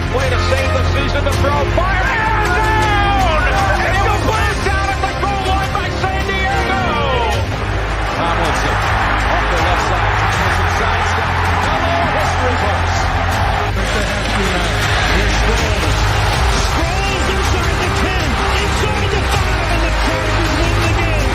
Way to save the season to throw. Fire down! Incomplete down at the goal line by San Diego. Tomlinson off the left side. Tomlinson sidestep. Hello, history books. They have to now. Here's Sproles. Sproles inside the 10, inside the 5, and the Chargers win the game.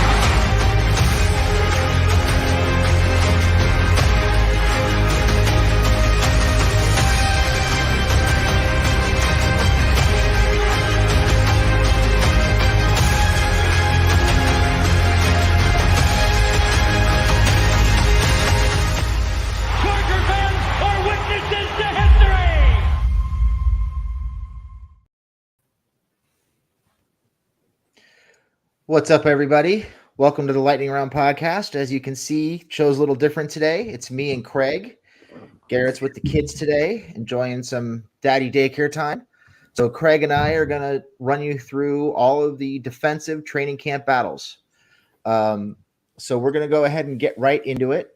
What's up, everybody? Welcome to the Lightning Round podcast. As you can see, show's a little different today. It's me and Craig. Garrett's with the kids today, enjoying some daddy daycare time. So Craig and I are going to run you through all of the defensive training camp battles. So we're going to go ahead and get right into it.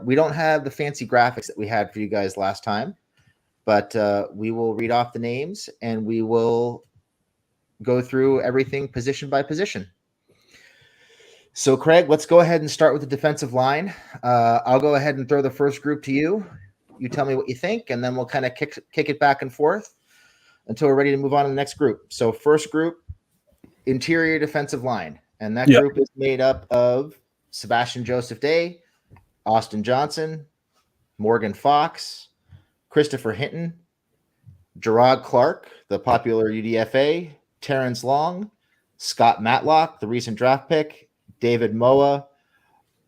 We don't have the fancy graphics that we had for you guys last time, but we will read off the names and we will go through everything position by position. So Craig, let's go ahead and start with the defensive line. I'll go ahead and throw the first group to you. You tell me what you think, and then we'll kind of kick it back and forth until we're ready to move on to the next group. So first group, interior defensive line. And that group is made up of Sebastian Joseph Day, Austin Johnson, Morgan Fox, Christopher Hinton, Gerard Clark, the popular UDFA, Terrence Long, Scott Matlock, the recent draft pick, David Moa,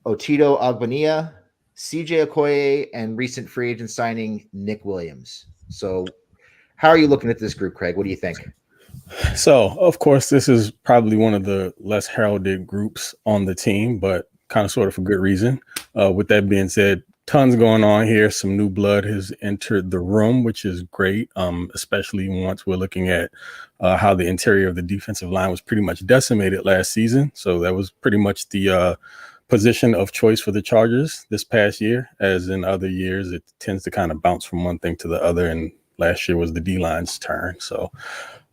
Otito Ogbonnia, CJ Okoye, and recent free agent signing Nick Williams. So how are you looking at this group, Craig? What do you think? So, of course, this is probably one of the less heralded groups on the team, but kind of sort of for good reason. With that being said, tons going on here. Some new blood has entered the room, which is great, especially once we're looking at how the interior of the defensive line was pretty much decimated last season. So that was pretty much the position of choice for the Chargers this past year. As in other years, it tends to kind of bounce from one thing to the other, and last year was the D-line's turn. So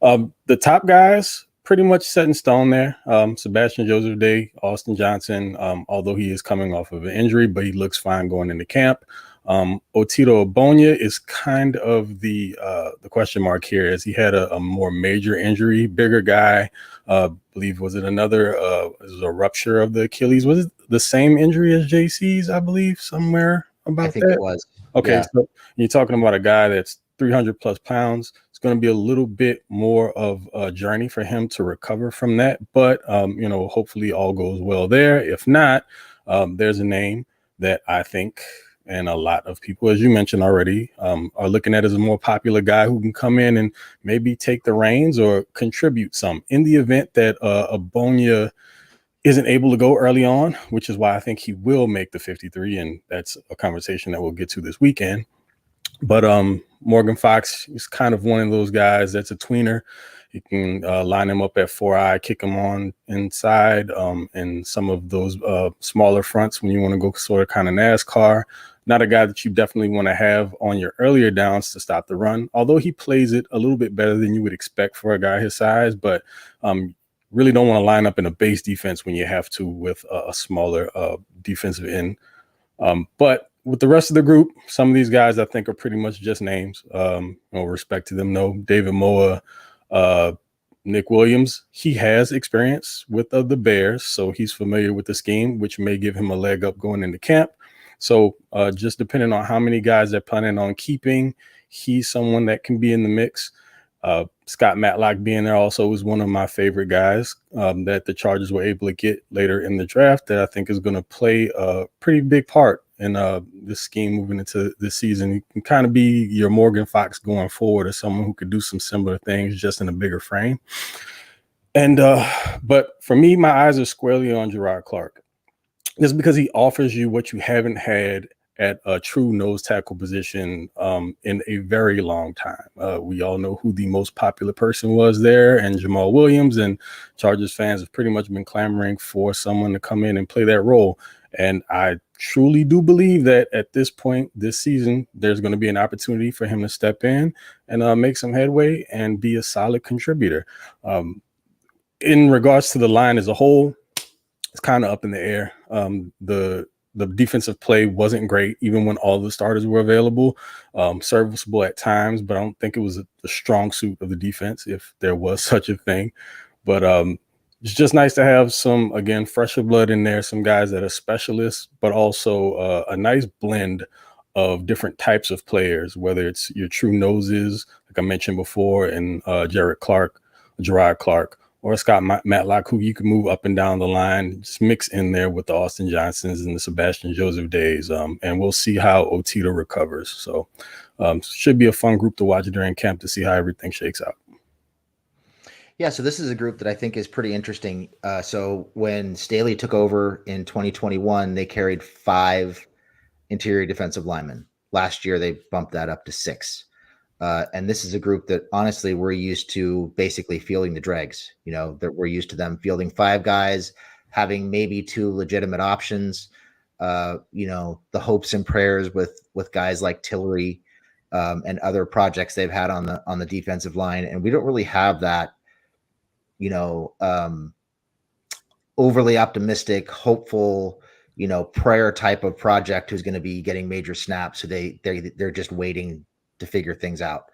the top guys pretty much set in stone there. Sebastian Joseph Day, Austin Johnson, although he is coming off of an injury, but he looks fine going into camp. Otito Ogbonnia is kind of the question mark here, as he had a more major injury, bigger guy. Believe was it a rupture of the Achilles? Was it the same injury as JC's? I believe somewhere about I think that. It was. Okay, yeah. So you're talking about a guy that's 300 plus pounds. It's going to be a little bit more of a journey for him to recover from that. But, hopefully all goes well there. If not, there's a name that I think, and a lot of people, as you mentioned already, are looking at as a more popular guy who can come in and maybe take the reins or contribute some in the event that Ogbonnia isn't able to go early on, which is why I think he will make the 53. And that's a conversation that we'll get to this weekend. But Morgan Fox is kind of one of those guys that's a tweener. You can line him up at 4-eye, kick him on inside, and some of those smaller fronts when you want to go sort of kind of NASCAR. Not a guy that you definitely want to have on your earlier downs to stop the run, although he plays it a little bit better than you would expect for a guy his size. But really don't want to line up in a base defense when you have to with a smaller defensive end. But with the rest of the group, some of these guys I think are pretty much just names. No respect to them. No, David Moa, Nick Williams, he has experience with the Bears, so he's familiar with the scheme, which may give him a leg up going into camp. So just depending on how many guys they're planning on keeping, he's someone that can be in the mix. Scott Matlock being there also is one of my favorite guys that the Chargers were able to get later in the draft that I think is going to play a pretty big part in this scheme moving into this season. He can kind of be your Morgan Fox going forward, or someone who could do some similar things just in a bigger frame. And but for me, my eyes are squarely on Gerard Clark. Just because he offers you what you haven't had at a true nose tackle position in a very long time. We all know who the most popular person was there, and Jamal Williams, and Chargers fans have pretty much been clamoring for someone to come in and play that role. And I truly do believe that at this point this season, there's going to be an opportunity for him to step in and make some headway and be a solid contributor. In regards to the line as a whole, it's kind of up in the air. The defensive play wasn't great, even when all the starters were available. Serviceable at times, but I don't think it was the strong suit of the defense, if there was such a thing. But it's just nice to have some, again, fresher blood in there, some guys that are specialists, but also a nice blend of different types of players, whether it's your true noses, like I mentioned before, and Gerard Clark, or Scott Matlock, who you can move up and down the line, just mix in there with the Austin Johnsons and the Sebastian Joseph days. And we'll see how Otito recovers. So should be a fun group to watch during camp to see how everything shakes out. Yeah, so this is a group that I think is pretty interesting. So when Staley took over in 2021, they carried 5 interior defensive linemen. Last year, they bumped that up to 6. And this is a group that honestly we're used to basically fielding the dregs, that we're used to them fielding 5 guys, having maybe 2 legitimate options, the hopes and prayers with guys like Tillery and other projects they've had on the defensive line. And we don't really have that, overly optimistic, hopeful, prayer type of project who's going to be getting major snaps. So they're just waiting to figure things out.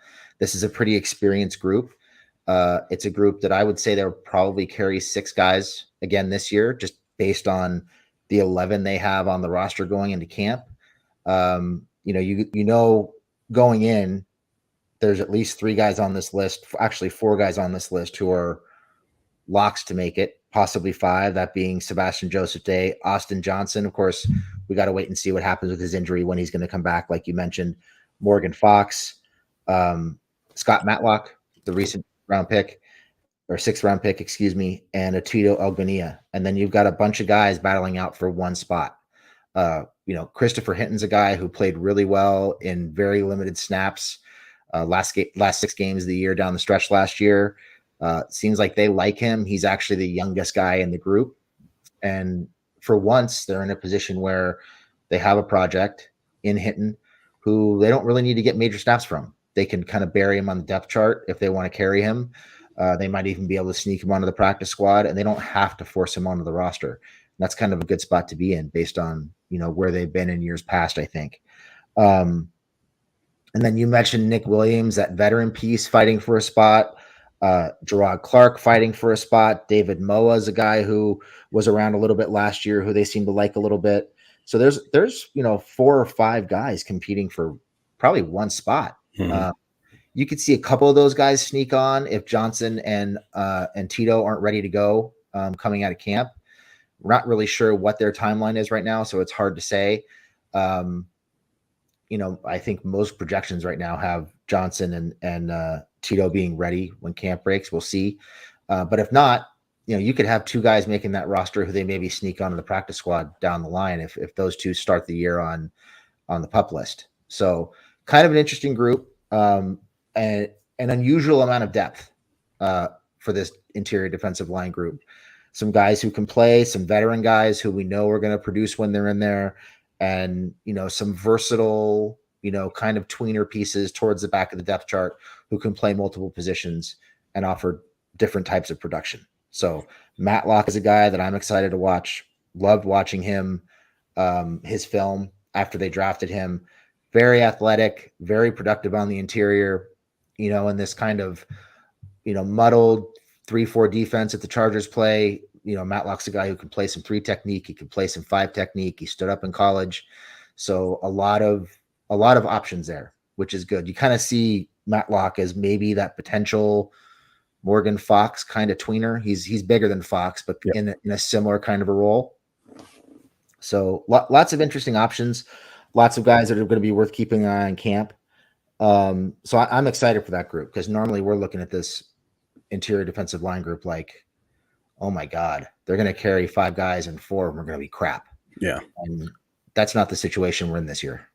This is a pretty experienced group. It's a group that I would say they'll probably carry 6 guys again this year, just based on the 11 they have on the roster going into camp. Going in, there's at least 3 guys on this list, actually 4 guys on this list who are locks to make it, possibly 5, that being Sebastian Joseph Day, Austin Johnson. Of course, we got to wait and see what happens with his injury when he's going to come back, like you mentioned. Morgan Fox, Scott Matlock, the recent 6th round pick, and Otito Ogbonnia. And then you've got a bunch of guys battling out for one spot. Christopher Hinton's a guy who played really well in very limited snaps last 6 games of the year down the stretch last year. Seems like they like him. He's actually the youngest guy in the group. And for once, they're in a position where they have a project in Hinton who they don't really need to get major snaps from. They can kind of bury him on the depth chart if they want to carry him. They might even be able to sneak him onto the practice squad, and they don't have to force him onto the roster. And that's kind of a good spot to be in based on, where they've been in years past, I think. And then you mentioned Nick Williams, that veteran piece fighting for a spot. Gerard Clark fighting for a spot. David Moa is a guy who was around a little bit last year who they seem to like a little bit. So there's 4 or 5 guys competing for probably one spot. Mm-hmm. You could see a couple of those guys sneak on if Johnson and Tito aren't ready to go coming out of camp. We're not really sure what their timeline is right now, so it's hard to say. I think most projections right now have Johnson and Tito being ready when camp breaks. We'll see. But if not, you could have 2 guys making that roster who they maybe sneak onto the practice squad down the line if those 2 start the year on the PUP list. So kind of an interesting group, and an unusual amount of depth for this interior defensive line group. Some guys who can play, some veteran guys who we know are going to produce when they're in there, and some versatile, kind of tweener pieces towards the back of the depth chart who can play multiple positions and offer different types of production. So Matlock is a guy that I'm excited to watch. Loved watching him, his film after they drafted him. Very athletic, very productive on the interior, in this kind of, muddled 3-4 defense that the Chargers play. Matlock's a guy who can play some 3 technique. He can play some 5 technique. He stood up in college. So a lot of options there, which is good. You kind of see Matlock as maybe that potential Morgan Fox kind of tweener. He's bigger than Fox, but in a similar kind of a role. So lots of interesting options, lots of guys that are going to be worth keeping an eye on camp. So I'm excited for that group because normally we're looking at this interior defensive line group like, oh my God, they're going to carry 5 guys and 4 of them are going to be crap. Yeah. And that's not the situation we're in this year.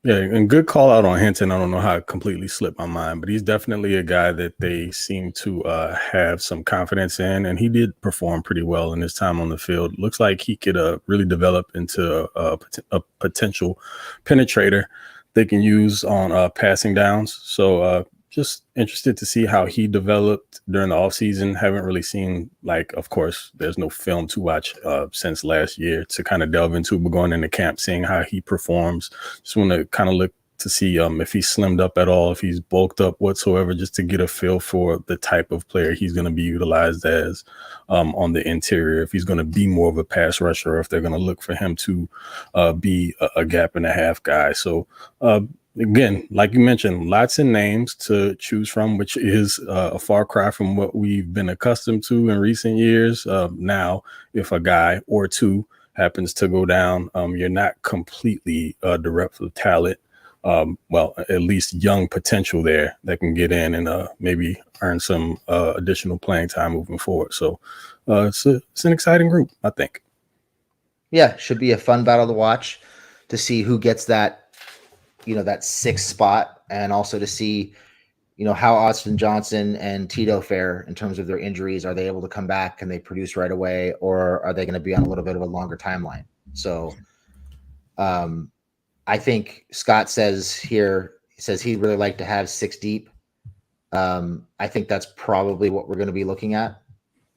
Yeah, and good call out on Hinton. I don't know how it completely slipped my mind, but he's definitely a guy that they seem to have some confidence in, and he did perform pretty well in his time on the field. Looks like he could really develop into a potential penetrator they can use on passing downs. So just interested to see how he developed during the offseason. Haven't really seen, like, of course, there's no film to watch since last year to kind of delve into, but going into camp, seeing how he performs. Just want to kind of look to see if he's slimmed up at all, if he's bulked up whatsoever, just to get a feel for the type of player he's going to be utilized as on the interior, if he's going to be more of a pass rusher, or if they're going to look for him to be a gap and a half guy. So, again, like you mentioned, lots of names to choose from, which is a far cry from what we've been accustomed to in recent years. Now, if a guy or two happens to go down, you're not completely bereft of talent. Well, at least young potential there that can get in and maybe earn some additional playing time moving forward. So it's an exciting group, I think. Yeah, should be a fun battle to watch, to see who gets that, that sixth spot, and also to see, how Austin Johnson and Tito fare in terms of their injuries. Are they able to come back? Can they produce right away? Or are they going to be on a little bit of a longer timeline? So I think Scott says he'd really like to have 6 deep. I think that's probably what we're going to be looking at.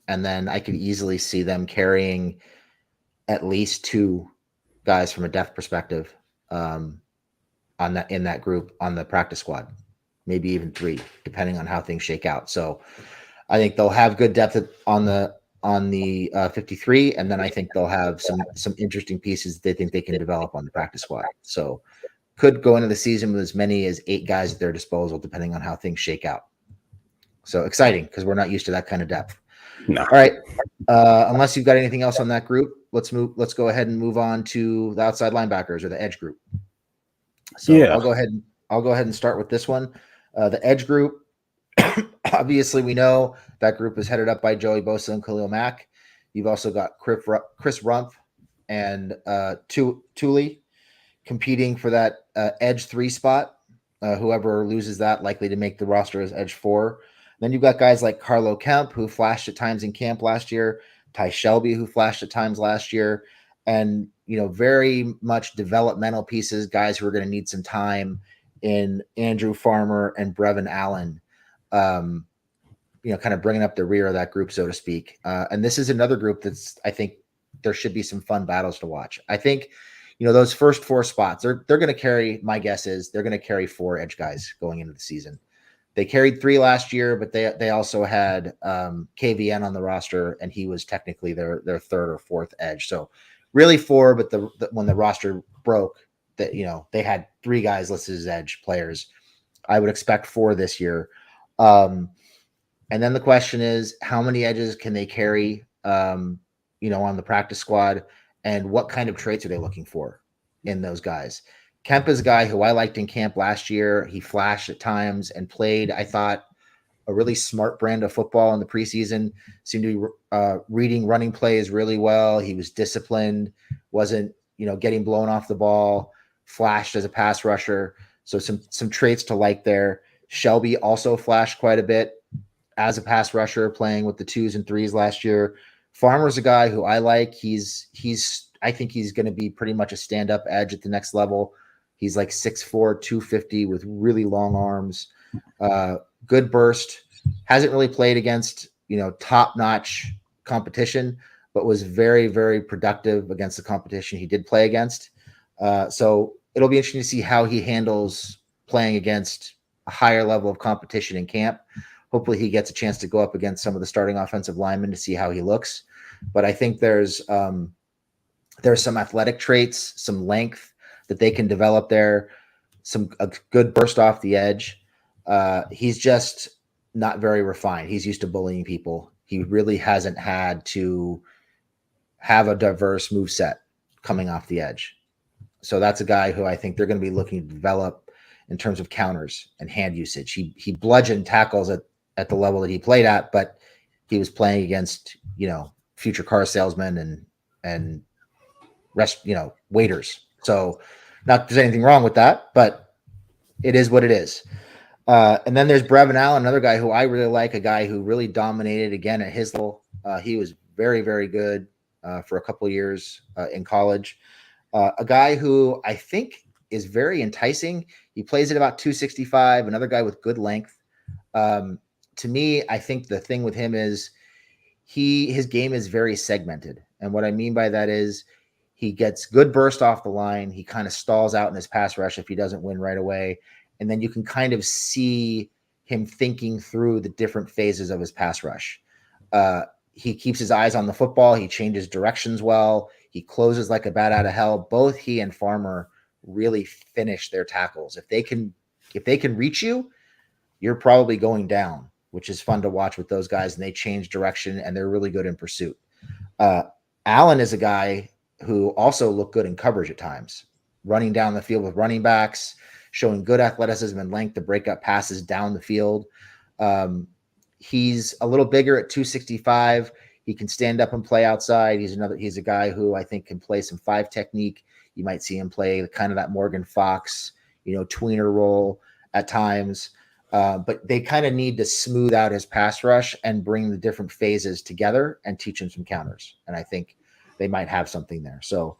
And then I could easily see them carrying at least 2 guys from a depth perspective in that group on the practice squad, maybe even 3, depending on how things shake out. So I think they'll have good depth on the 53, and then I think they'll have some interesting pieces that they think they can develop on the practice squad. So could go into the season with as many as 8 guys at their disposal, depending on how things shake out. So exciting, because we're not used to that kind of depth. No. All right. Unless you've got anything else on that group, let's go ahead and move on to the outside linebackers, or the edge group. So yeah. I'll go ahead and start with this one. The edge group, obviously we know that group is headed up by Joey Bosa and Khalil Mack. You've also got Chris Rumph and Thule competing for that edge 3 spot. Whoever loses that, likely to make the roster as edge 4. Then you've got guys like Carlo Kemp, who flashed at times in camp last year, Ty Shelby, who flashed at times last year, and very much developmental pieces, guys who are going to need some time, in Andrew Farmer and Brevin Allen, kind of bringing up the rear of that group, so to speak. And this is another group I think there should be some fun battles to watch. I think, those first 4 spots, they're going to carry, my guess is they're going to carry 4 edge guys going into the season. They carried 3 last year, but they also had KVN on the roster, and he was technically their 3rd or 4th edge. So really 4, but when the roster broke, that they had 3 guys listed as edge players. I would expect 4 this year. And then the question is, how many edges can they carry, on the practice squad, and what kind of traits are they looking for in those guys? Kemp is a guy who I liked in camp last year. He flashed at times and played, I thought, a really smart brand of football in the preseason. Seemed to be reading running plays really well. He was disciplined, wasn't, getting blown off the ball, flashed as a pass rusher. So some traits to like there. Shelby also flashed quite a bit as a pass rusher, playing with the 2s and 3s last year. Farmer's a guy who I like. I think he's going to be pretty much a stand-up edge at the next level. He's like 6'4", 250 with really long arms. Good burst. Hasn't really played against, top-notch competition, but was very, very productive against the competition he did play against. So it'll be interesting to see how he handles playing against a higher level of competition in camp. Hopefully he gets a chance to go up against some of the starting offensive linemen to see how he looks. But I think there's some athletic traits, some length that they can develop there, a good burst off the edge. He's just not very refined. He's used to bullying people. He really hasn't had to have a diverse move set coming off the edge. So that's a guy who I think they're going to be looking to develop in terms of counters and hand usage. He bludgeoned tackles at the level that he played at, but he was playing against, future car salesmen and rest, waiters. So, Not that there's anything wrong with that, but it is what it is. And then there's Brevin Allen, another guy who I really like, a guy who really dominated again at his level. He was very, very good for a couple of years in college. A guy who I think is very enticing. He plays at about 265, another guy with good length. To me, I think the thing with him is his game is very segmented. And what I mean by that is he gets good burst off the line. He kind of stalls out in his pass rush if he doesn't win right away. And then you can kind of see him thinking through the different phases of his pass rush. He keeps his eyes on the football. He changes directions well. He closes like a bat out of hell. Both he and Farmer really finish their tackles. If they can reach you, you're probably going down, which is fun to watch with those guys. And they change direction and they're really good in pursuit. Allen is a guy who also looked good in coverage at times, running down the field with running backs, showing good athleticism and length to break up passes down the field. He's a little bigger at 265. He can stand up and play outside. He's a guy who I think can play some 5 technique. You might see him play kind of that Morgan Fox, tweener role at times. But they kind of need to smooth out his pass rush and bring the different phases together and teach him some counters. And I think they might have something there. So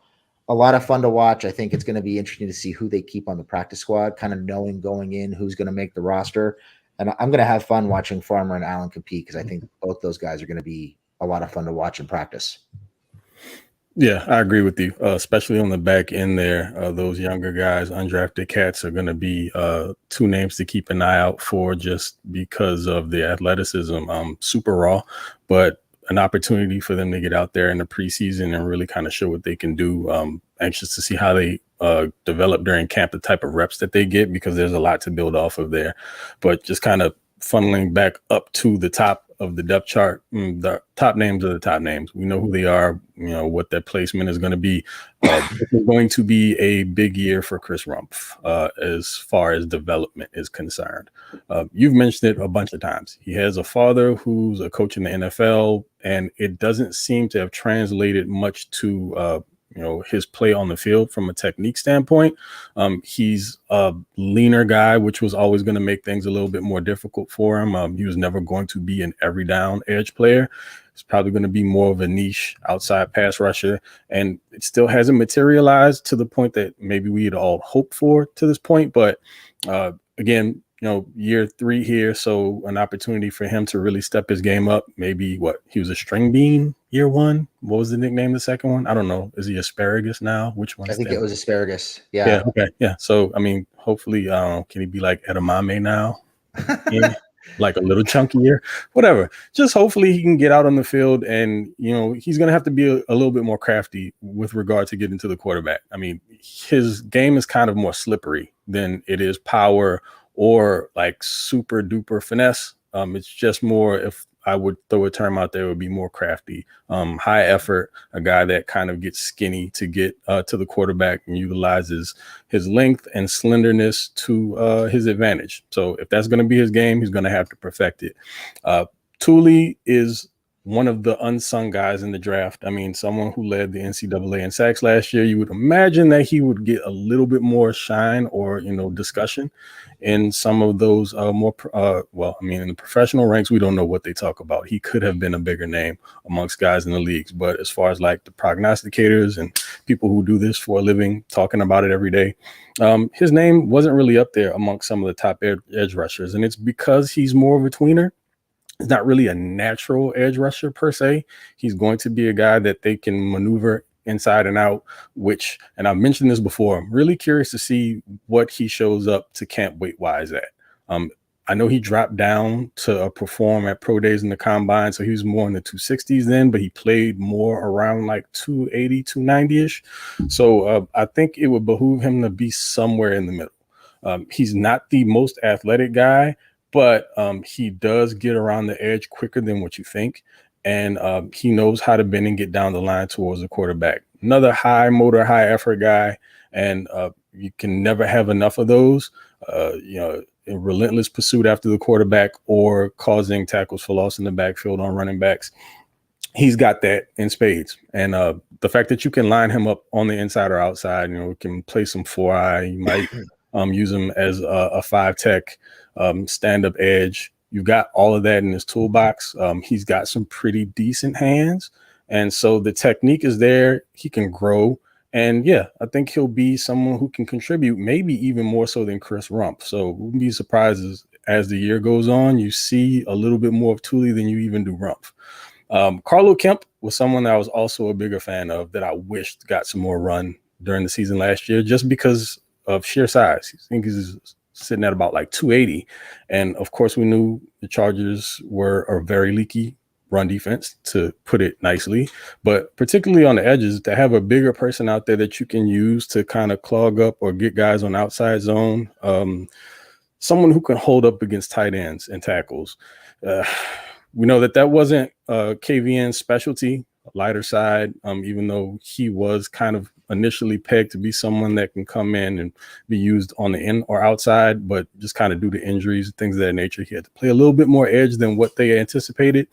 a lot of fun to watch. I think it's going to be interesting to see who they keep on the practice squad, kind of knowing going in who's going to make the roster. And I'm going to have fun watching Farmer and Allen compete because I think both those guys are going to be a lot of fun to watch in practice. Yeah, I agree with you, especially on the back end there. Those younger guys, undrafted cats, are going to be 2 names to keep an eye out for just because of the athleticism. Super raw, but an opportunity for them to get out there in the preseason and really kind of show what they can do. Anxious to see how they develop during camp, the type of reps that they get, because there's a lot to build off of there. But just kind of funneling back up to the top of the depth chart, the top names are the top names. We know who they are, what their placement is going to be. It's going to be a big year for Chris Rumph as far as development is concerned. You've mentioned it a bunch of times. He has a father who's a coach in the NFL, and it doesn't seem to have translated much to his play on the field from a technique standpoint. He's a leaner guy, which was always going to make things a little bit more difficult for him. He was never going to be an every down edge player. It's probably going to be more of a niche outside pass rusher, and it still hasn't materialized to the point that maybe we had all hoped for to this point. But again, year 3 here, so an opportunity for him to really step his game up. Maybe he was a string bean year 1. What was the nickname? The second one? I don't know. Is he Asparagus now? Which one? I think it was Asparagus. Yeah. Okay. Yeah. So, I mean, hopefully, can he be like Edamame now? Yeah. Like a little chunkier, whatever. Just hopefully he can get out on the field, and he's going to have to be a little bit more crafty with regard to getting to the quarterback. I mean, his game is kind of more slippery than it is power or like super duper finesse. It's just more, if I would throw a term out there, it would be more crafty, high effort, a guy that kind of gets skinny to get to the quarterback and utilizes his length and slenderness to his advantage. So if that's going to be his game, he's going to have to perfect it. Thule is one of the unsung guys in the draft. I mean, someone who led the NCAA in sacks last year. You would imagine that he would get a little bit more shine or, discussion in some of those in the professional ranks, we don't know what they talk about. He could have been a bigger name amongst guys in the leagues. But as far as like the prognosticators and people who do this for a living, talking about it every day, his name wasn't really up there amongst some of the top edge rushers. And it's because he's more of a tweener. He's not really a natural edge rusher per se. He's going to be a guy that they can maneuver inside and out, and I've mentioned this before, I'm really curious to see what he shows up to camp weight-wise at. I know he dropped down to perform at pro days in the combine, so he was more in the 260s then, but he played more around like 280, 290-ish. So I think it would behoove him to be somewhere in the middle. He's not the most athletic guy, but he does get around the edge quicker than what you think. And he knows how to bend and get down the line towards the quarterback. Another high motor, high effort guy. And you can never have enough of those, a relentless pursuit after the quarterback or causing tackles for loss in the backfield on running backs. he's got that in spades. And the fact that you can line him up on the inside or outside, you can play some 4-eye. You might use him as a 5-tech stand-up edge. You've got all of that in his toolbox. He's got some pretty decent hands. And so the technique is there. He can grow. And yeah, I think he'll be someone who can contribute, maybe even more so than Chris Rump. So wouldn't be surprised as the year goes on, you see a little bit more of Thule than you even do Rump. Carlo Kemp was someone that I was also a bigger fan of that I wished got some more run during the season last year, just because of sheer size. I think he's sitting at about like 280. And of course, we knew the Chargers were a very leaky run defense, to put it nicely, but particularly on the edges, to have a bigger person out there that you can use to kind of clog up or get guys on outside zone, someone who can hold up against tight ends and tackles. We know that wasn't KVN's specialty, lighter side, even though he was kind of initially pegged to be someone that can come in and be used on the in or outside, but just kind of due to injuries, things of that nature, he had to play a little bit more edge than what they anticipated.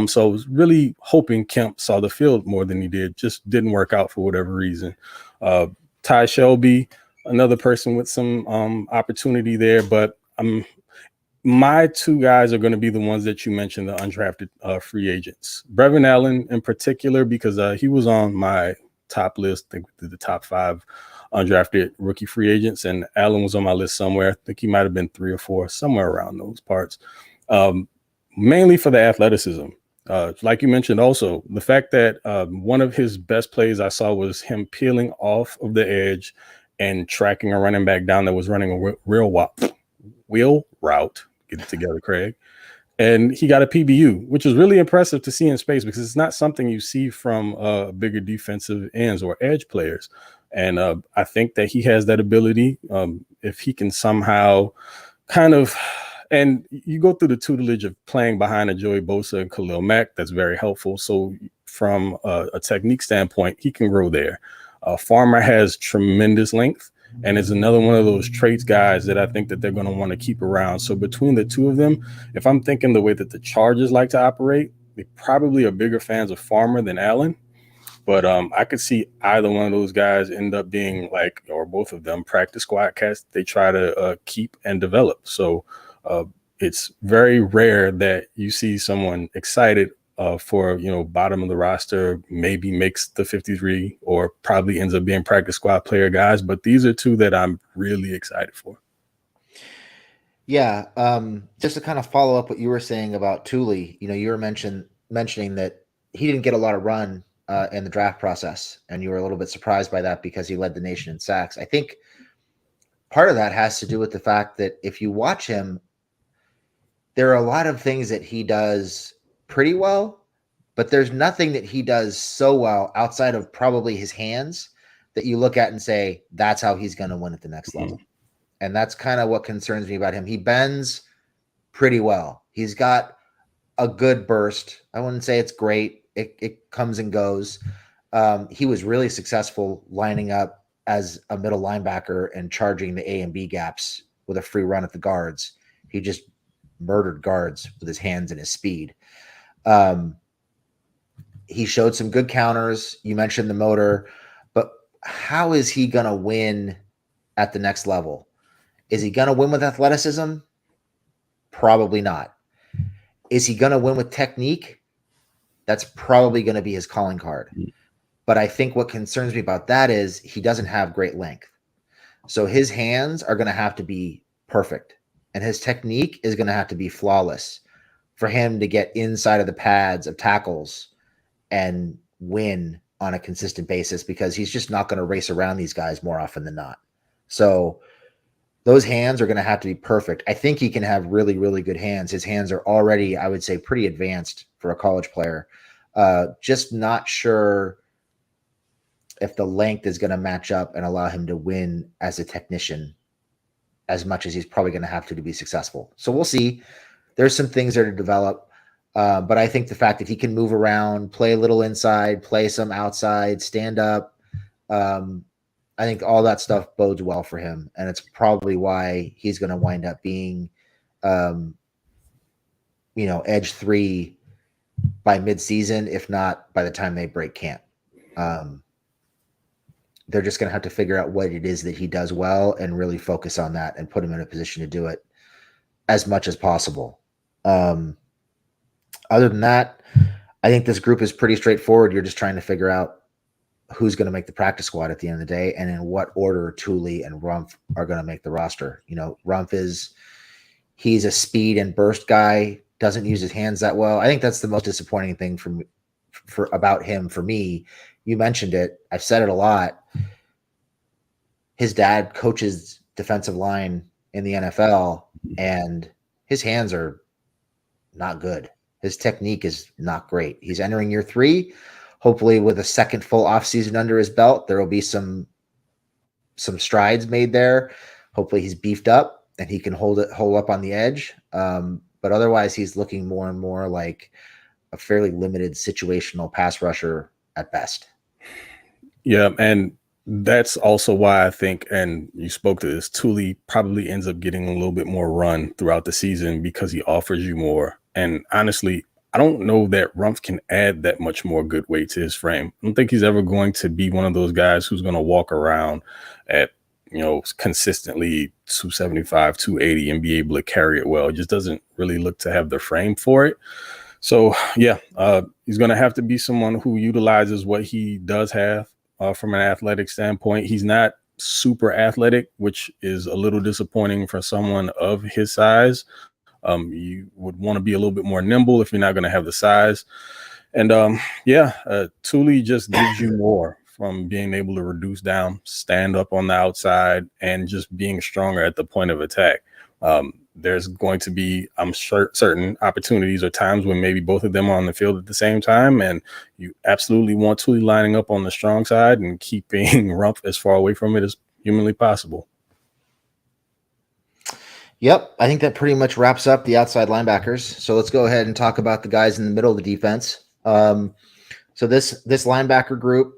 So I was really hoping Kemp saw the field more than he did. Just didn't work out for whatever reason. Ty Shelby, another person with some opportunity there, but my two guys are going to be the ones that you mentioned, the undrafted free agents. Brevin Allen in particular, because he was on my top list. I think we did the top 5 undrafted rookie free agents, and Allen was on my list somewhere. I think he might have been 3 or 4, somewhere around those parts. Mainly for the athleticism. Like you mentioned also, the fact that one of his best plays I saw was him peeling off of the edge and tracking a running back down that was running a wheel route. Get it together, Craig. And he got a PBU, which is really impressive to see in space because it's not something you see from bigger defensive ends or edge players. And I think that he has that ability. If he can somehow kind of, and you go through the tutelage of playing behind a Joey Bosa and Khalil Mack, that's very helpful. So from a technique standpoint, he can grow there. Farmer has tremendous length and is another one of those traits guys that I think that they're going to want to keep around. So between the two of them, if I'm thinking the way that the Chargers like to operate, they probably are bigger fans of Farmer than Allen. But I could see either one of those guys end up being like, or both of them, practice squad cats they try to keep and develop. So it's very rare that you see someone excited for, bottom of the roster, maybe makes the 53 or probably ends up being practice squad player guys. But these are two that I'm really excited for. Yeah. Just to kind of follow up what you were saying about Thule, you were mentioning that he didn't get a lot of run in the draft process, and you were a little bit surprised by that because he led the nation in sacks. I think part of that has to do with the fact that if you watch him, there are a lot of things that he does pretty well, but there's nothing that he does so well outside of probably his hands that you look at and say, that's how he's going to win at the next level. And that's kind of what concerns me about him. He bends pretty well. He's got a good burst. I wouldn't say it's great. It comes and goes. He was really successful lining up as a middle linebacker and charging the A and B gaps with a free run at the guards. He just murdered guards with his hands and his speed. He showed some good counters. You mentioned the motor, but how is he going to win at the next level? Is he going to win with athleticism? Probably not. Is he going to win with technique? That's probably going to be his calling card. But I think what concerns me about that is he doesn't have great length. So his hands are going to have to be perfect, and his technique is going to have to be flawless for him to get inside of the pads of tackles and win on a consistent basis, because he's just not going to race around these guys more often than not. So those hands are going to have to be perfect. I think he can have really, really good hands. His hands are already, I would say, pretty advanced for a college player. Just not sure if the length is going to match up and allow him to win as a technician as much as he's probably going to have to be successful. So we'll see. There's some things there to develop. But I think the fact that he can move around, play a little inside, play some outside, stand up, I think all that stuff bodes well for him. And it's probably why he's going to wind up being, edge 3 by midseason, if not by the time they break camp. They're just going to have to figure out what it is that he does well and really focus on that and put him in a position to do it as much as possible. Other than that, I think this group is pretty straightforward. You're just trying to figure out who's going to make the practice squad at the end of the day and in what order Thule and Rumph are going to make the roster. You know, Rumph he's a speed and burst guy, doesn't use his hands that well. I think that's the most disappointing thing about him for me. You mentioned it. I've said it a lot. His dad coaches defensive line in the NFL, and his hands are not good. His technique is not great. He's entering year 3. Hopefully with a second full offseason under his belt, there will be some strides made there. Hopefully he's beefed up and he can hold up on the edge. But otherwise he's looking more and more like a fairly limited situational pass rusher at best. Yeah, and that's also why I think, and you spoke to this, Thule probably ends up getting a little bit more run throughout the season because he offers you more. And honestly, I don't know that Rumph can add that much more good weight to his frame. I don't think he's ever going to be one of those guys who's going to walk around at, consistently 275, 280 and be able to carry it well. It just doesn't really look to have the frame for it. So, yeah, he's going to have to be someone who utilizes what he does have from an athletic standpoint. He's not super athletic, which is a little disappointing for someone of his size. You would want to be a little bit more nimble if you're not going to have the size. And Thule just gives you more from being able to reduce down, stand up on the outside, and just being stronger at the point of attack. There's going to be, I'm sure, certain opportunities or times when maybe both of them are on the field at the same time, and you absolutely want Thule lining up on the strong side and keeping Rumph as far away from it as humanly possible. Yep, I think that pretty much wraps up the outside linebackers. So let's go ahead and talk about the guys in the middle of the defense. So this linebacker group,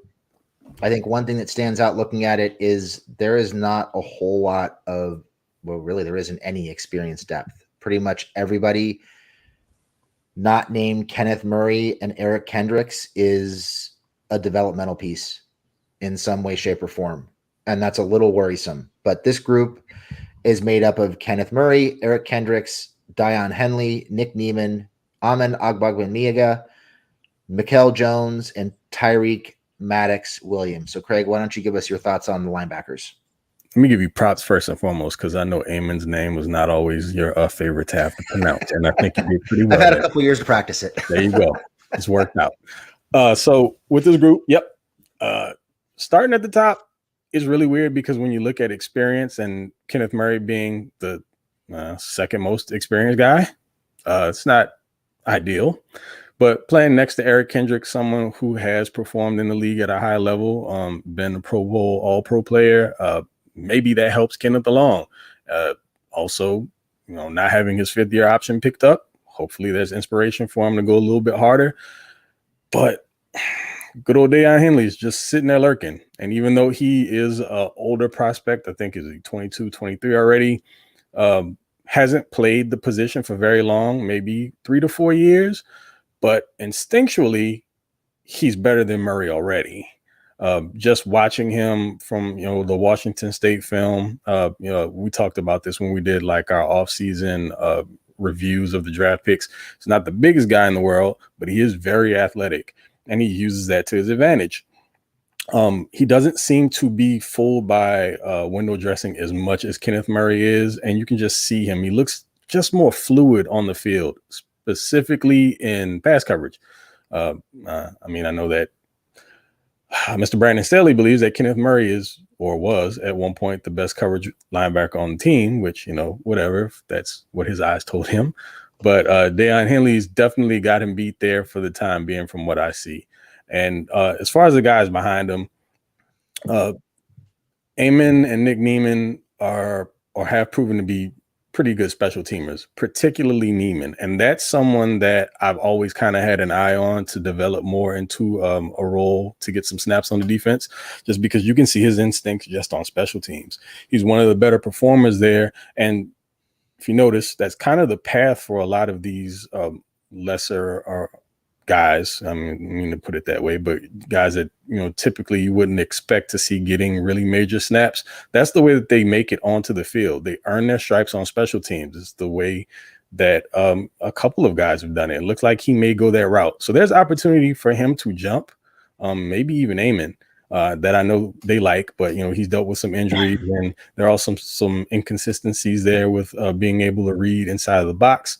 I think one thing that stands out looking at it is there is not a whole lot of, well, really there isn't any experience depth. Pretty much everybody not named Kenneth Murray and Eric Kendricks is a developmental piece in some way, shape, or form. And that's a little worrisome. But this group is made up of Kenneth Murray, Eric Kendricks, Dion Henley, Nick Niemann, Amen Ogbongbemiga, Mikel Jones, and Tyreek Maddox Williams. So, Craig, why don't you give us your thoughts on the linebackers? Let me give you props first and foremost, because I know Amen's name was not always your favorite to have to pronounce, and I think you did pretty well. I've had a couple years to practice it. There you go. It's worked out. So with this group, starting at the top is really weird because when you look at experience and Kenneth Murray being the second most experienced guy, it's not ideal. But playing next to Eric Kendricks, someone who has performed in the league at a high level, been a Pro Bowl All-Pro player, maybe that helps Kenneth along. Also, not having his fifth-year option picked up, hopefully there's inspiration for him to go a little bit harder. But good old Dion Henley is just sitting there lurking. And even though he is an older prospect, I think is 22, 23 already, hasn't played the position for very long, maybe 3 to 4 years. But instinctually, he's better than Murray already. Just watching him from, the Washington State film, we talked about this when we did like our offseason reviews of the draft picks. He's not the biggest guy in the world, but he is very athletic and he uses that to his advantage. He doesn't seem to be fooled by window dressing as much as Kenneth Murray is. And you can just see him. He looks just more fluid on the field, specifically in pass coverage. I know that Mr. Brandon Staley believes that Kenneth Murray is or was at one point the best coverage linebacker on the team, which, whatever, if that's what his eyes told him. But Dion Henley's definitely got him beat there for the time being from what I see. And as far as the guys behind him, Amen and Nick Niemann are or have proven to be pretty good special teamers, particularly Niemann. And that's someone that I've always kind of had an eye on to develop more into a role to get some snaps on the defense, just because you can see his instincts just on special teams. He's one of the better performers there. And if you notice, that's kind of the path for a lot of these lesser or guys. I mean to put it that way, but guys that, you know, typically you wouldn't expect to see getting really major snaps. That's the way that they make it onto the field. They earn their stripes on special teams. It's the way that a couple of guys have done it. It looks like he may go that route. So there's opportunity for him to jump, maybe even Amon, that I know they like, but, you know, he's dealt with some injuries and there are some inconsistencies there with being able to read inside of the box.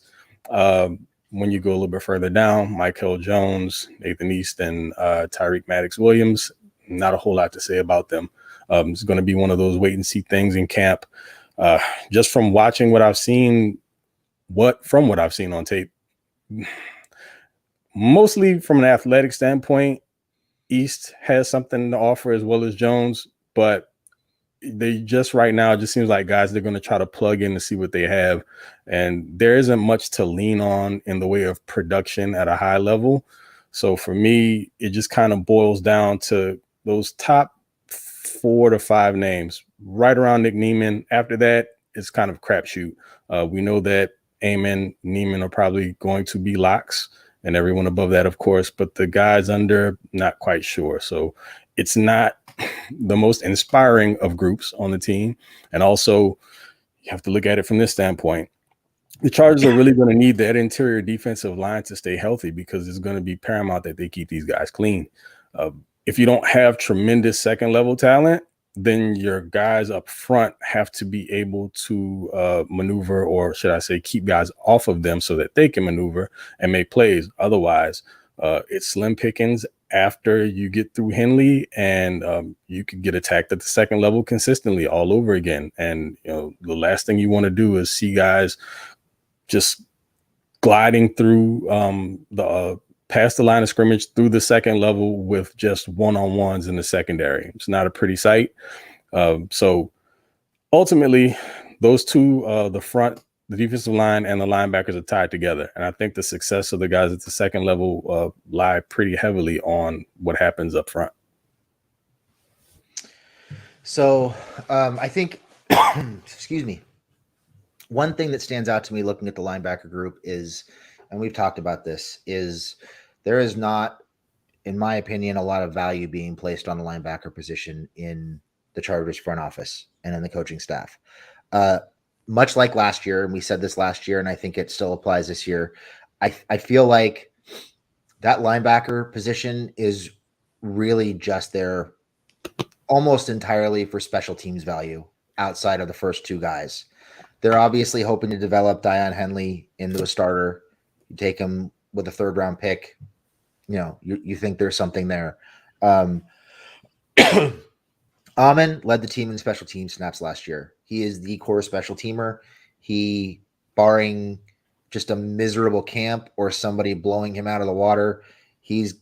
When you go a little bit further down, Michael Jones, Nathan East, and Tyreek Maddox-Williams, not a whole lot to say about them. It's going to be one of those wait and see things in camp. Just from watching what I've seen, on tape, mostly from an athletic standpoint, East has something to offer as well as Jones, but they just right now, it just seems like guys they're going to try to plug in to see what they have, and there isn't much to lean on in the way of production at a high level. So for me, it just kind of boils down to those top 4 to 5 names right around Nick Niemann. After that, it's kind of crapshoot. We know that Amon, Niemann are probably going to be locks, and everyone above that, of course, but the guys under, not quite sure. So it's not the most inspiring of groups on the team. And also, you have to look at it from this standpoint. The Chargers are really going to need that interior defensive line to stay healthy because it's going to be paramount that they keep these guys clean. If you don't have tremendous second-level talent, then your guys up front have to be able to maneuver, or should I say keep guys off of them so that they can maneuver and make plays. Otherwise, it's slim pickings after you get through Henley, and you could get attacked at the second level consistently all over again. And, you know, the last thing you want to do is see guys just gliding through past the line of scrimmage through the second level with just one-on-ones in the secondary. It's not a pretty sight. So ultimately, those two, the front, the defensive line, and the linebackers are tied together. And I think the success of the guys at the second level lie pretty heavily on what happens up front. So I think, excuse me, one thing that stands out to me looking at the linebacker group is, and we've talked about this, is there is not, in my opinion, a lot of value being placed on the linebacker position in the Chargers front office and in the coaching staff. Much like last year, and we said this last year, and I think it still applies this year, I feel like that linebacker position is really just there almost entirely for special teams value outside of the first 2 guys. They're obviously hoping to develop Dion Henley into a starter. You take him with a 3rd-round pick, you know, you think there's something there. Amon led the team in special team snaps last year. He is the core special teamer. He, barring just a miserable camp or somebody blowing him out of the water, he's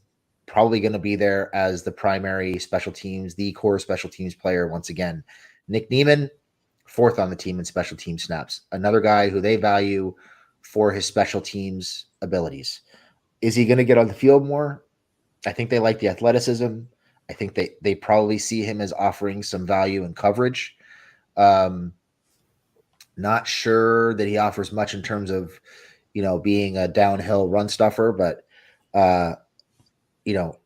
probably going to be there as the primary special teams, the core special teams player once again. Nick Niemann, 4th on the team in special team snaps. Another guy who they value for his special teams abilities. Is he going to get on the field more? I think they like the athleticism. I think they probably see him as offering some value in coverage. Not sure that he offers much in terms of, you know, being a downhill run stuffer, but you know,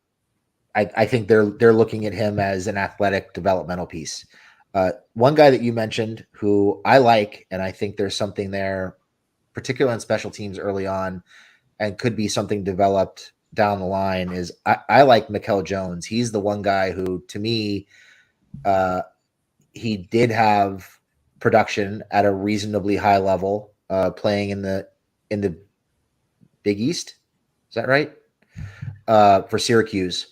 I think they're looking at him as an athletic developmental piece. One guy that you mentioned who I like, and I think there's something there, particularly on special teams early on, and could be something developed down the line, is I like Mikel Jones. He's the one guy who, to me, he did have production at a reasonably high level, playing in the Big East. Is that right? For Syracuse.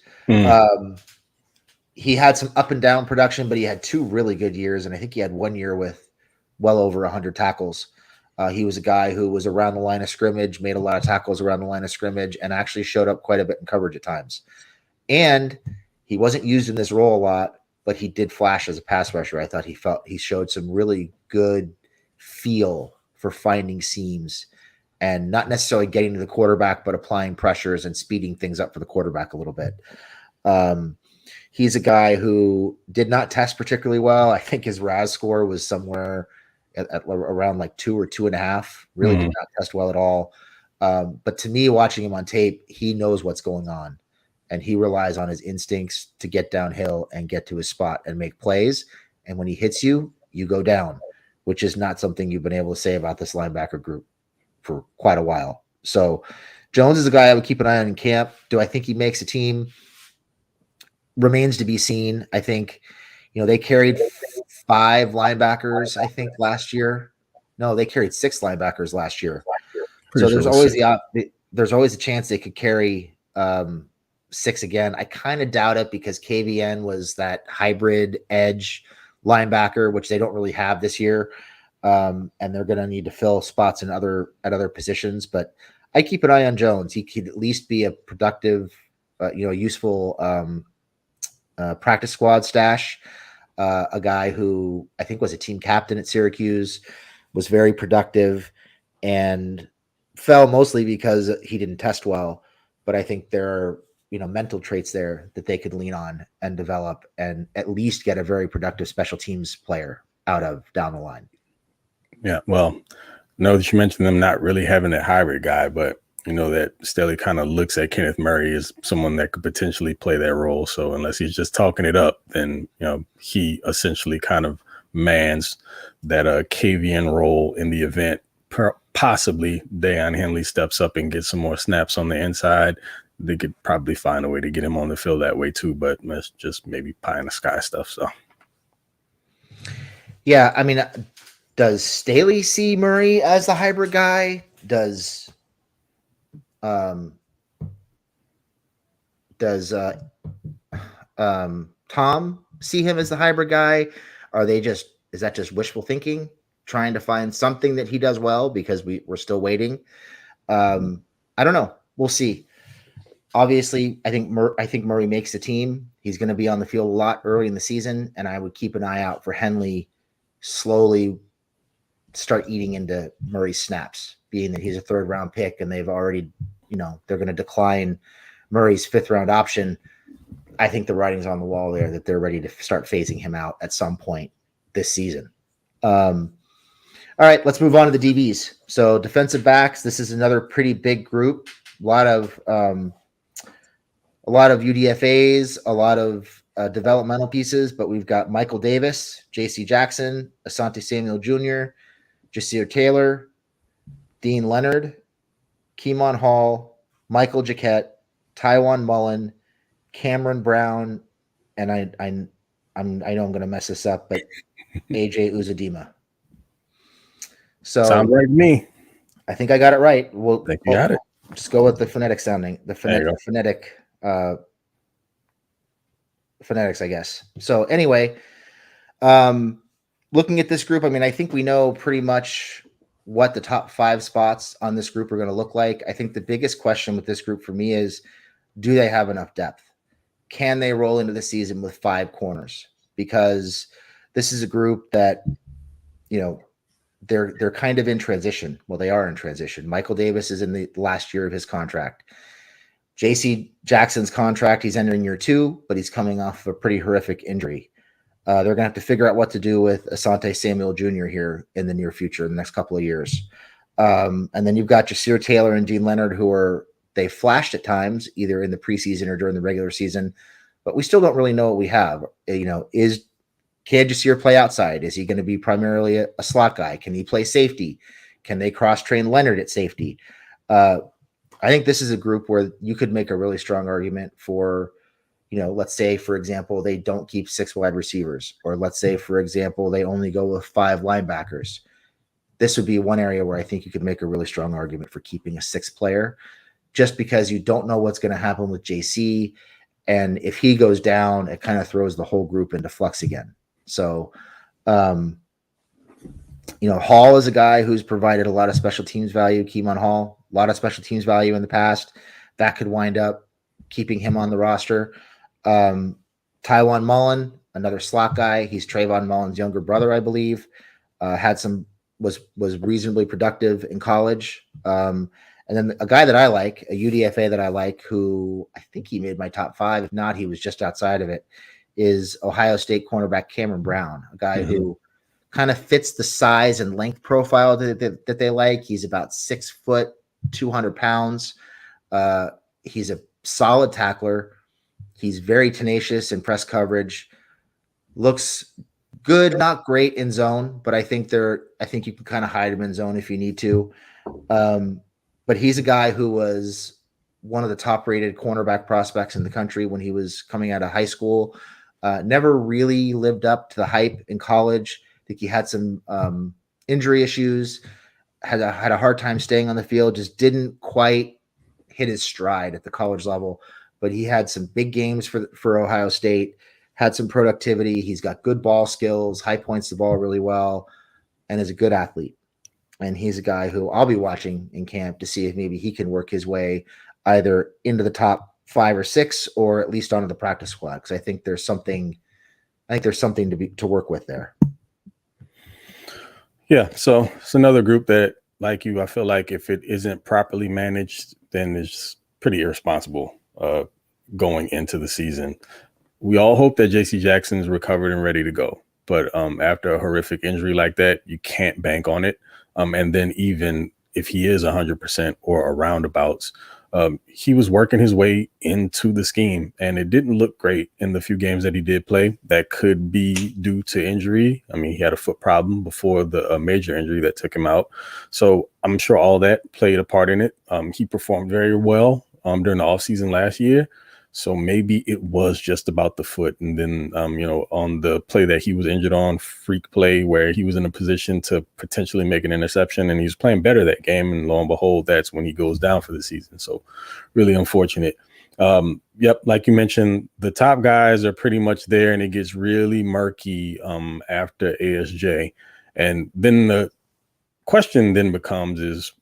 He had some up and down production, but he had 2 really good years. And I think he had 1 year with well over 100 tackles. He was a guy who was around the line of scrimmage, made a lot of tackles around the line of scrimmage, and actually showed up quite a bit in coverage at times. And he wasn't used in this role a lot, but he did flash as a pass rusher. I thought he showed some really good feel for finding seams and not necessarily getting to the quarterback, but applying pressures and speeding things up for the quarterback a little bit. He's a guy who did not test particularly well. I think his RAS score was somewhere at around like 2 or 2.5. Really did not test well at all. But to me, watching him on tape, he knows what's going on, and he relies on his instincts to get downhill and get to his spot and make plays. And when he hits you, you go down, which is not something you've been able to say about this linebacker group for quite a while. So Jones is a guy I would keep an eye on in camp. Do I think he makes a team? Remains to be seen. I think, they carried 5 linebackers, I think, last year. No, they carried 6 linebackers last year. So there's always a chance they could carry 6 again. I kind of doubt it because KVN was that hybrid edge linebacker, which they don't really have this year. And they're going to need to fill spots at other positions. But I keep an eye on Jones. He could at least be a productive, useful practice squad stash. A guy who I think was a team captain at Syracuse, was very productive, and fell mostly because he didn't test well. But I think there are, mental traits there that they could lean on and develop and at least get a very productive special teams player out of down the line. Yeah, well, know that you mentioned them not really having a hybrid guy, but that Staley kind of looks at Kenneth Murray as someone that could potentially play that role. So unless he's just talking it up, then he essentially kind of mans that KVN role in the event. Possibly Deion Henley steps up and gets some more snaps on the inside. They could probably find a way to get him on the field that way too, but that's just maybe pie in the sky stuff. So yeah, I mean, does Staley see Murray as the hybrid guy? Does Tom see him as the hybrid guy? Is that just wishful thinking, trying to find something that he does well because we're still waiting? I don't know. We'll see. Obviously, I think Murray makes the team. He's going to be on the field a lot early in the season, and I would keep an eye out for Henley slowly start eating into Murray's snaps, being that he's a 3rd round pick and they've already, they're going to decline Murray's 5th round option. I think the writing's on the wall there that they're ready to start phasing him out at some point this season. All right, let's move on to the DBs. So defensive backs, this is another pretty big group. A lot of UDFAs, a lot of developmental pieces, but we've got Michael Davis, J.C. Jackson, Asante Samuel Jr., Jasir Taylor, Dean Leonard, Keemon Hall, Michael Jaquette, Tywone Mullen, Cameron Brown, and I know I'm going to mess this up, but AJ Uzodinma. So sounds right to me. I think I got it right. Well, I think you got it. Just go with the phonetic sounding, phonetics, I guess. So anyway, looking at this group, I mean, I think we know pretty much what the top 5 spots on this group are going to look like. I think the biggest question with this group for me is, do they have enough depth? Can they roll into the season with 5 corners? Because this is a group that, they're kind of in transition. Well, they are in transition. Michael Davis is in the last year of his contract. J.C. Jackson's contract, he's entering year 2, but he's coming off of a pretty horrific injury. They're going to have to figure out what to do with Asante Samuel Jr. here in the near future, in the next couple of years. And then you've got Jasir Taylor and Dean Leonard, they flashed at times, either in the preseason or during the regular season, but we still don't really know what we have. Can Jasir play outside? Is he going to be primarily a slot guy? Can he play safety? Can they cross-train Leonard at safety? I think this is a group where you could make a really strong argument for, let's say, for example, they don't keep 6 wide receivers, or let's say, for example, they only go with 5 linebackers. This would be one area where I think you could make a really strong argument for keeping a 6th player, just because you don't know what's going to happen with JC. And if he goes down, it kind of throws the whole group into flux again. So, Hall is a guy who's provided a lot of special teams value. Keemon Hall, a lot of special teams value in the past. That could wind up keeping him on the roster. Tywone Mullen, another slot guy. He's Trayvon Mullen's younger brother, I believe. Was reasonably productive in college. And then a guy that I like, a UDFA that I like, who I think he made my top 5. If not, he was just outside of it, is Ohio State cornerback Cameron Brown, a guy who kind of fits the size and length profile that they like. He's about 6 foot, 200 pounds. He's a solid tackler. He's very tenacious in press coverage. Looks good, not great in zone, but I think you can kind of hide him in zone if you need to. But he's a guy who was one of the top-rated cornerback prospects in the country when he was coming out of high school. Never really lived up to the hype in college. I think he had some injury issues, had a hard time staying on the field, just didn't quite hit his stride at the college level. But he had some big games for Ohio State, had some productivity. He's got good ball skills, high points the ball really well, and is a good athlete. And he's a guy who I'll be watching in camp to see if maybe he can work his way either into the top 5 or 6 or at least onto the practice squad, because I think there's something to work with there. Yeah, so it's another group that, like you, I feel like if it isn't properly managed, then it's pretty irresponsible going into the season. We all hope that JC Jackson is recovered and ready to go, but after a horrific injury like that, you can't bank on it. And then even if he is 100% or around abouts, he was working his way into the scheme, and it didn't look great in the few games that he did play. That could be due to injury. I mean, he had a foot problem before the major injury that took him out. So I'm sure all that played a part in it. He performed very well during the offseason last year. So maybe it was just about the foot. And then, on the play that he was injured on, freak play where he was in a position to potentially make an interception, and he was playing better that game. And lo and behold, that's when he goes down for the season. So really unfortunate. Yep. Like you mentioned, the top guys are pretty much there, and it gets really murky after ASJ. And then the question then becomes is,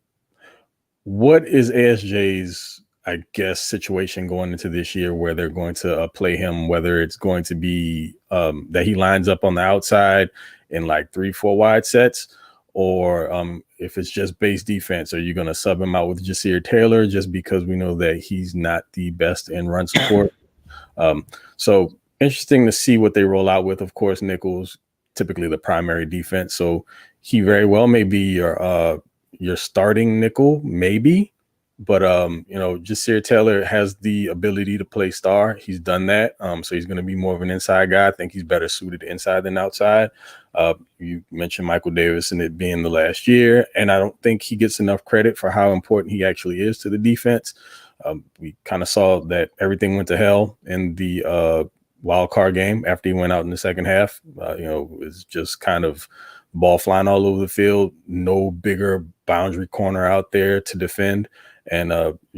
what is ASJ's, I guess, situation going into this year where they're going to play him, whether it's going to be that he lines up on the outside in like 3-4 wide sets, or if it's just base defense. Are you going to sub him out with Jasir Taylor just because we know that he's not the best in run support? So interesting to see what they roll out with. Of course, nickel's typically the primary defense, so he very well may be your starting nickel, maybe. But, Jasir Taylor has the ability to play star. He's done that. So he's going to be more of an inside guy. I think he's better suited inside than outside. You mentioned Michael Davis and it being the last year, and I don't think he gets enough credit for how important he actually is to the defense. We kind of saw that everything went to hell in the wild card game after he went out in the second half. It was just kind of ball flying all over the field, no bigger boundary corner out there to defend, and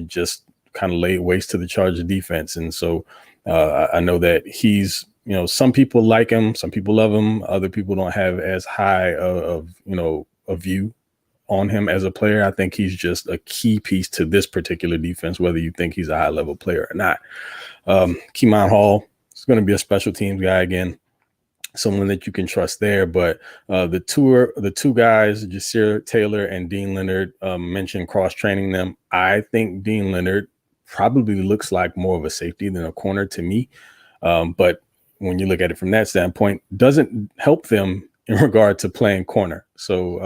just kind of laid waste to the Charger defense. And so I know that he's, some people like him, some people love him, other people don't have as high of a view on him as a player. I think he's just a key piece to this particular defense, whether you think he's a high level player or not. Kemon Hall is going to be a special teams guy again, someone that you can trust there. But the two guys, Jasir Taylor and Dean Leonard, mentioned cross-training them. I think Dean Leonard probably looks like more of a safety than a corner to me. But when you look at it from that standpoint, doesn't help them in regard to playing corner. So,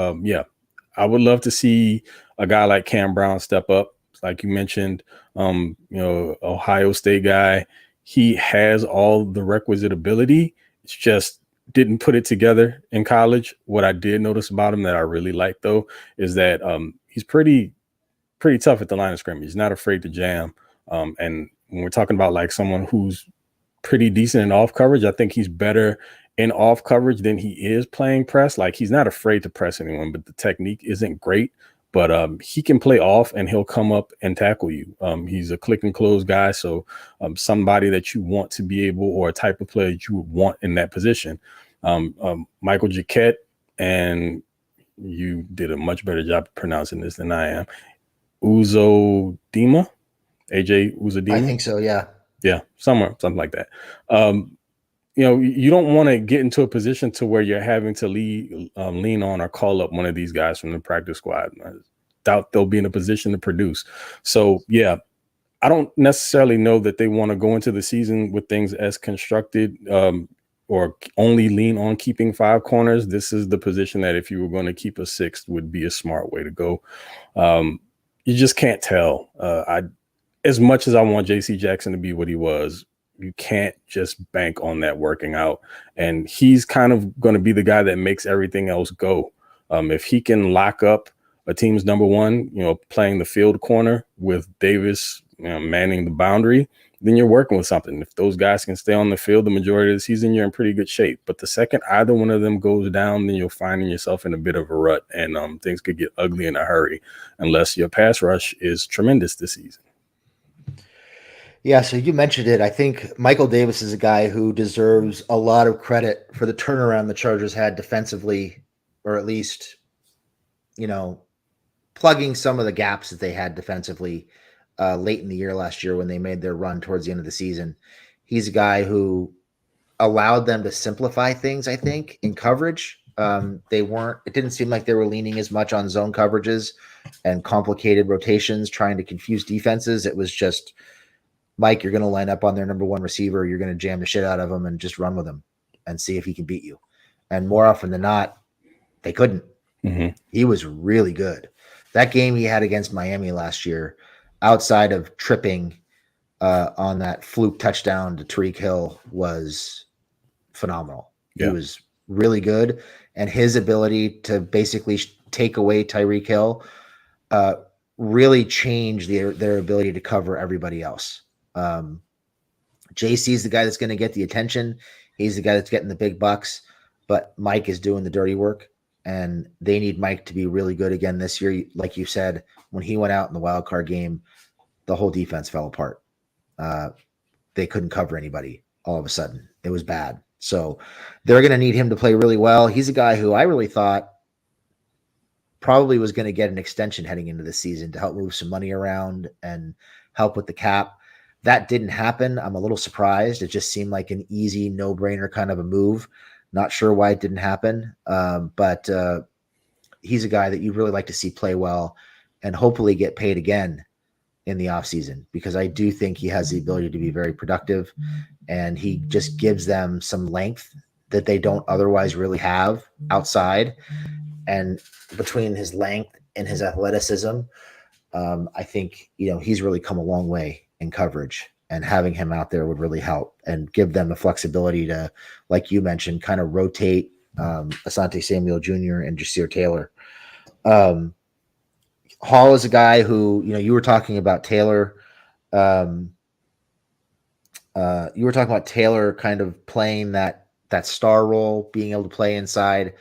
I would love to see a guy like Cam Brown step up. Like you mentioned, Ohio State guy. He has all the requisite ability. It's just didn't put it together in college. What I did notice about him that I really like, though, is that he's pretty tough at the line of scrimmage. He's not afraid to jam. And when we're talking about like someone who's pretty decent in off coverage, I think he's better in off coverage than he is playing press. Like, he's not afraid to press anyone, but the technique isn't great. But he can play off and he'll come up and tackle you. He's a click and close guy. So somebody that you want to be able, or a type of player that you would want in that position. Michael Jacquet, and you did a much better job of pronouncing this than I am. Uzodinma, AJ Uzodinma. I think so. Yeah. Yeah. Something like that. You don't want to get into a position to where you're having to lean on or call up one of these guys from the practice squad. I doubt they'll be in a position to produce. So, yeah, I don't necessarily know that they want to go into the season with things as constructed or only lean on keeping 5 corners. This is the position that if you were going to keep a 6th would be a smart way to go. you just can't tell. As much as I want JC Jackson to be what he was, you can't just bank on that working out. And he's kind of going to be the guy that makes everything else go. If he can lock up a team's number one, playing the field corner with Davis manning the boundary, then you're working with something. If those guys can stay on the field the majority of the season, you're in pretty good shape. But the second either one of them goes down, then you're finding yourself in a bit of a rut, and things could get ugly in a hurry unless your pass rush is tremendous this season. Yeah, so you mentioned it. I think Michael Davis is a guy who deserves a lot of credit for the turnaround the Chargers had defensively, or at least, plugging some of the gaps that they had defensively late in the year last year when they made their run towards the end of the season. He's a guy who allowed them to simplify things, I think, in coverage. It didn't seem like they were leaning as much on zone coverages and complicated rotations, trying to confuse defenses. It was just, Mike, you're going to line up on their number one receiver. You're going to jam the shit out of him and just run with him and see if he can beat you. And more often than not, they couldn't. Mm-hmm. He was really good. That game he had against Miami last year, outside of tripping on that fluke touchdown to Tyreek Hill, was phenomenal. Yeah. He was really good. And his ability to basically take away Tyreek Hill really changed their ability to cover everybody else. JC is the guy that's going to get the attention. He's the guy that's getting the big bucks, but Mike is doing the dirty work, and they need Mike to be really good again this year. Like you said, when he went out in the wild card game, the whole defense fell apart. They couldn't cover anybody all of a sudden. It was bad. So they're going to need him to play really well. He's a guy who I really thought probably was going to get an extension heading into the season to help move some money around and help with the cap. That didn't happen. I'm a little surprised. It just seemed like an easy, no-brainer kind of a move. Not sure why it didn't happen, but he's a guy that you'd really like to see play well and hopefully get paid again in the offseason, because I do think he has the ability to be very productive, and he just gives them some length that they don't otherwise really have outside. And between his length and his athleticism, I think, he's really come a long way in coverage, and having him out there would really help and give them the flexibility to, like you mentioned, kind of rotate Asante Samuel Jr. and Jasir Taylor. Hall is a guy who, you were talking about Taylor. You were talking about Taylor kind of playing that star role, being able to play inside.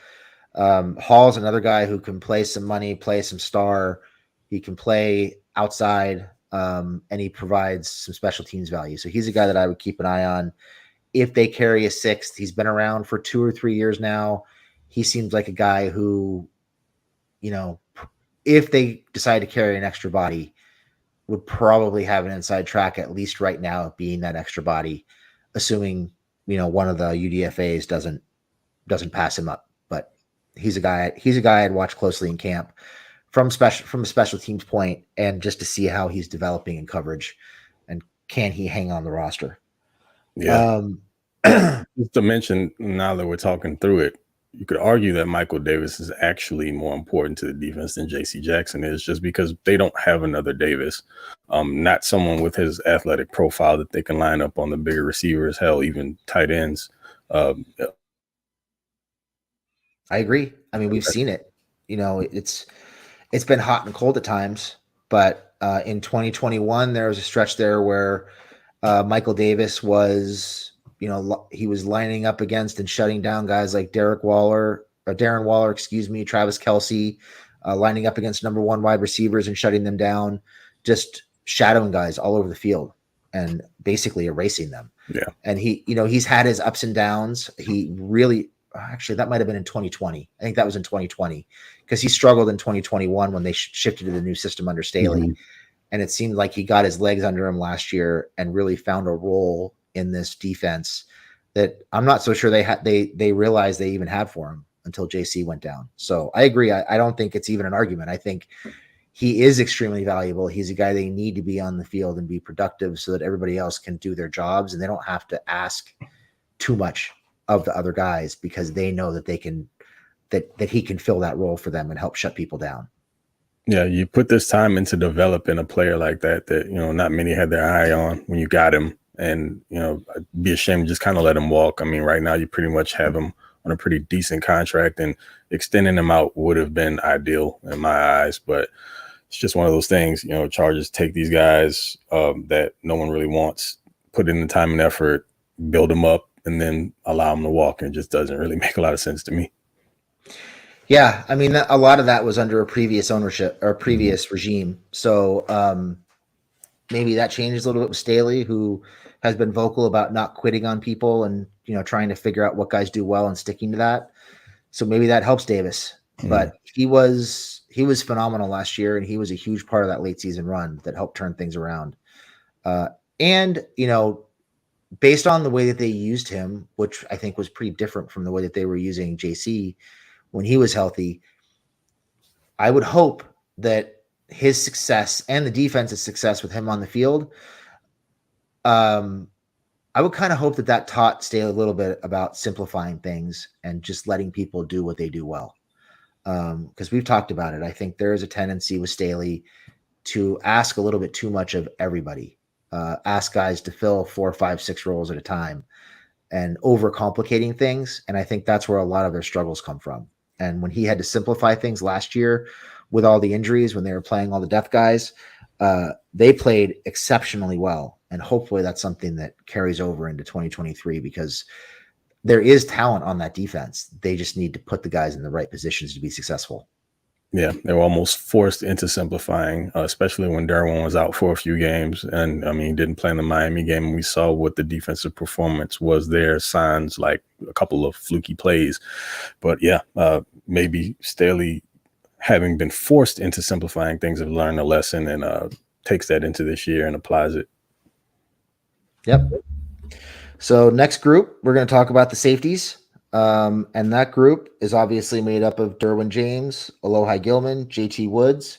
Hall's another guy who can play some money, play some star. He can play outside, and he provides some special teams value. So he's a guy that I would keep an eye on. If they carry a sixth, he's been around for 2 or 3 years now. He seems like a guy who, if they decide to carry an extra body, would probably have an inside track, at least right now, being that extra body, assuming, one of the UDFAs doesn't pass him up. But he's a guy I'd watch closely in camp from a special teams point, and just to see how he's developing in coverage and can he hang on the roster. Yeah. Just to mention, now that we're talking through it, you could argue that Michael Davis is actually more important to the defense than JC Jackson is, just because they don't have another Davis, not someone with his athletic profile that they can line up on the bigger receivers, hell, even tight ends. I agree. I mean, we've seen it. It's been hot and cold at times, but in 2021, there was a stretch there where Michael Davis was, he was lining up against and shutting down guys like Darren Waller, Travis Kelce, lining up against number one wide receivers and shutting them down, just shadowing guys all over the field and basically erasing them. Yeah. And he's had his ups and downs. He really, actually, that might've been in 2020. I think that was in 2020, because he struggled in 2021 when they shifted to the new system under Staley. Mm-hmm. And it seemed like he got his legs under him last year and really found a role in this defense that I'm not so sure they realized they even had for him until JC went down. So I agree. I don't think it's even an argument. I think he is extremely valuable. He's a guy they need to be on the field and be productive so that everybody else can do their jobs and they don't have to ask too much of the other guys, because they know that they can, that he can fill that role for them and help shut people down. Yeah, you put this time into developing a player like that not many had their eye on when you got him. And, I'd be ashamed to just kind of let him walk. I mean, right now you pretty much have him on a pretty decent contract, and extending him out would have been ideal in my eyes. But it's just one of those things, Chargers take these guys that no one really wants, put in the time and effort, build them up, and then allow them to walk. And it just doesn't really make a lot of sense to me. Yeah, I mean, a lot of that was under a previous ownership or previous regime. So maybe that changes a little bit with Staley, who has been vocal about not quitting on people and trying to figure out what guys do well and sticking to that. So maybe that helps Davis. But he was phenomenal last year, and he was a huge part of that late season run that helped turn things around. And based on the way that they used him, which I think was pretty different from the way that they were using JC when he was healthy, I would hope that his success and the defense's success with him on the field, I would kind of hope that taught Staley a little bit about simplifying things and just letting people do what they do well. Because we've talked about it. I think there is a tendency with Staley to ask a little bit too much of everybody, ask guys to fill 4, 5, 6 roles at a time and overcomplicating things. And I think that's where a lot of their struggles come from. And when he had to simplify things last year with all the injuries, when they were playing all the depth guys, they played exceptionally well. And hopefully that's something that carries over into 2023, because there is talent on that defense. They just need to put the guys in the right positions to be successful. Yeah, they were almost forced into simplifying, especially when Derwin was out for a few games. And I mean, he didn't play in the Miami game. We saw what the defensive performance was there, signs like a couple of fluky plays. But yeah, maybe Staley, having been forced into simplifying things, have learned a lesson and takes that into this year and applies it. Yep. So next group, we're going to talk about the safeties. And that group is obviously made up of Derwin James, Alohi Gilman, JT Woods,